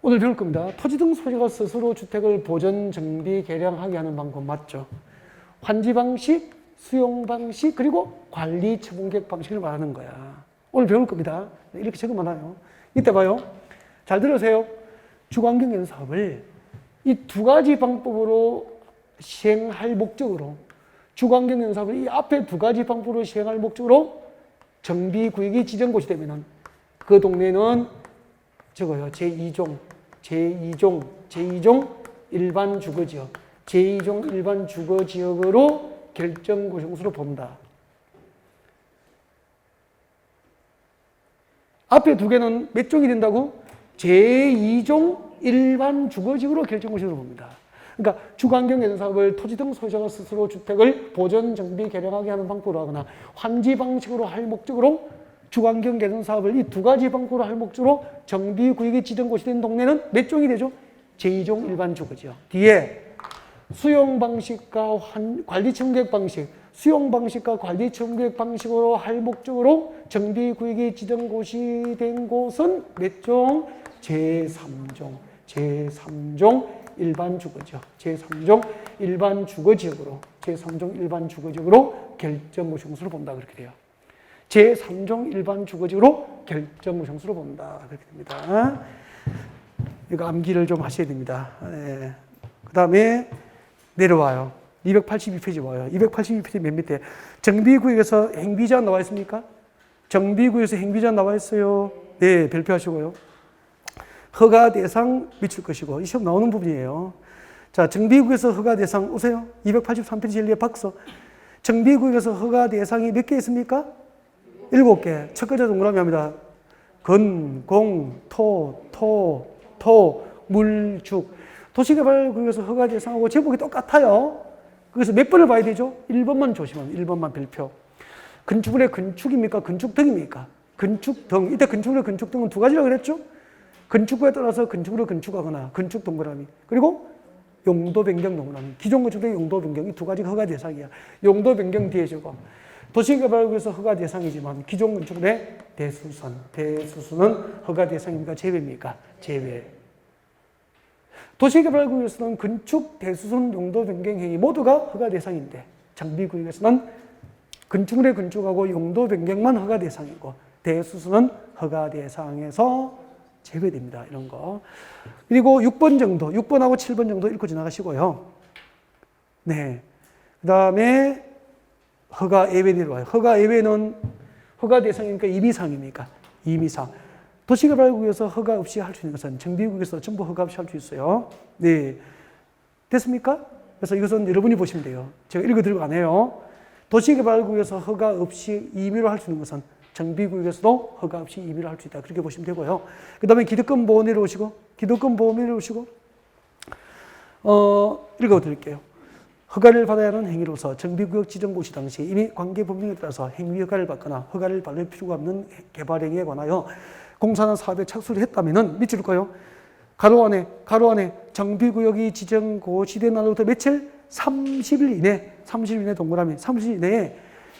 오늘 배울 겁니다. 토지 등 소유가 스스로 주택을 보전, 정비, 개량하게 하는 방법 맞죠? 환지 방식, 수용 방식, 그리고 관리 처분계획 방식을 말하는 거야. 오늘 배울 겁니다. 이렇게 적으면 나요. 이때 봐요. 잘 들으세요. 주거환경 개선 사업을 이 2가지 방법으로 시행할 목적으로 주관경 연사업을 이 앞에 두 가지 방법으로 시행할 목적으로 정비구역이 지정된 곳이 되면은 그 동네는 저거요. 제2종 일반 주거지역. 제2종 일반 주거지역으로 결정고시공수로 본다. 앞에 두 개는 몇 종이 된다고? 제2종 일반 주거지역으로 결정고시로 봅니다. 그러니까 주관경 연사업을 토지 등 소유자가 스스로 주택을 보존, 정비, 개량하게 하는 방법으로 하거나 환지 방식으로 할 목적으로 주관경 개선 사업을 이 두 가지 방법으로 할 목적으로 정비구역이 지정고시 된 동네는 몇 종이 되죠? 제2종 일반 주거지역. 뒤에 수용 방식과 관리 청구계획 방식, 수용 방식과 관리 청구계획 방식으로 할 목적으로 정비구역이 지정고시 된 곳은 몇 종? 제3종 일반 주거지역. 제3종 일반 주거지역으로 결정고시 공수를 본다. 그렇게 돼요. 제3종 일반 주거지역으로 결정고시 공수를 본다. 그렇게 됩니다. 이거 암기를 좀 하셔야 됩니다. 네. 그 다음에 내려와요. 282페이지 와요. 282페이지 맨 밑에 정비구역에서 행비제한 나와 있습니까? 정비구역에서 행비제한 나와 있어요. 네, 별표하시고요. 허가 대상 미칠 것이고 이 시험 나오는 부분이에요. 자, 정비구역에서 허가 대상 오세요. 283페이지 진리의 박스. 정비구역에서 허가 대상이 몇 개 있습니까? 7개. 첫 글자 동그라미 합니다. 건, 공, 토, 물, 죽. 도시개발구역에서 허가 대상하고 제목이 똑같아요. 그래서 몇 번을 봐야 되죠? 1번만 조심하면 1번만 별표. 건축물의 건축입니까? 건축등입니까? 건축등. 이때 건축물의 건축등은 두 가지라고 그랬죠? 건축구에 따라서 건축물을 건축하거나 건축 동그라미. 그리고 용도 변경 동그라미. 기존 건축의 용도 변경. 이 두 가지가 허가 대상이야. 용도 변경 뒤에 적어. 도시개발구역에서 허가 대상이지만 기존 건축물의 대수선은 허가 대상입니까? 제외입니까? 제외. 도시개발구역에서는 건축, 대수선, 용도 변경 행위 모두가 허가 대상인데 정비구역에서는 건축물의 건축하고 용도 변경만 허가 대상이고 대수선은 허가 대상에서 제외됩니다. 이런 거. 그리고 6번 정도, 6번하고 7번 정도 읽고 지나가시고요. 네. 그 다음에 허가 예외 내려와요. 허가 예외는 허가 대상이니까 임의사항입니까? 임의사항. 도시개발구역에서 허가 없이 할 수 있는 것은 정비구역에서 전부 허가 없이 할 수 있어요. 네. 됐습니까? 그래서 이것은 여러분이 보시면 돼요. 제가 읽어드리고 안 해요. 도시개발구역에서 허가 없이 임의로 할 수 있는 것은 정비구역에서도 허가 없이 임의로 할 수 있다. 그렇게 보시면 되고요. 그 다음에 기득권 보호 내려오시고, 읽어드릴게요. 허가를 받아야 하는 행위로서 정비구역 지정고시 당시 이미 관계법령에 따라서 행위 허가를 받거나 허가를 받을 필요가 없는 개발 행위에 관하여 공사나 사업에 착수를 했다면은 밑줄 거요. 가로 안에 정비구역이 지정고시된 날로부터 며칠? 30일 이내 동그라미 30일 이내에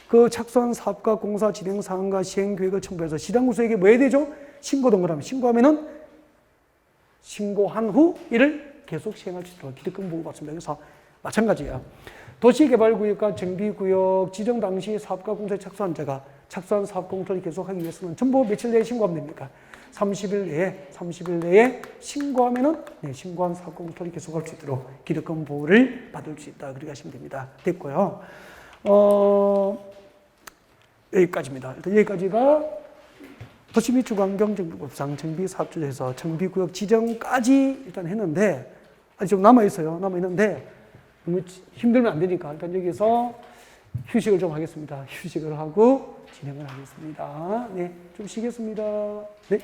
그 착수한 사업과 공사 진행 사항과 시행 계획을 첨부해서 시장구수에게 뭐 해야 되죠? 신고 동그라미. 신고하면은 신고한 후 이를 계속 시행할 수 있도록 기득권 보호받습니다. 그래서 마찬가지야. 도시개발구역과 정비구역 지정 당시 사업과 공사에 착수한 자가 착수한 사업 공사를 계속하기 위해서는 전부 며칠 내에 신고하면 됩니까? 30일 내에 신고하면은 신고한 사업 공사를 계속할 수 있도록 기득권 보호를 받을 수 있다. 그렇게 하시면 됩니다. 됐고요. 여기까지입니다. 일단 여기까지가 도시 및 주관경정비법상 정비사업주에서 정비구역 지정까지 일단 했는데 아직 좀 남아있어요. 남아있는데 너무 힘들면 안 되니까 일단 여기서 휴식을 좀 하겠습니다. 휴식을 하고 진행을 하겠습니다. 네, 좀 쉬겠습니다. 네.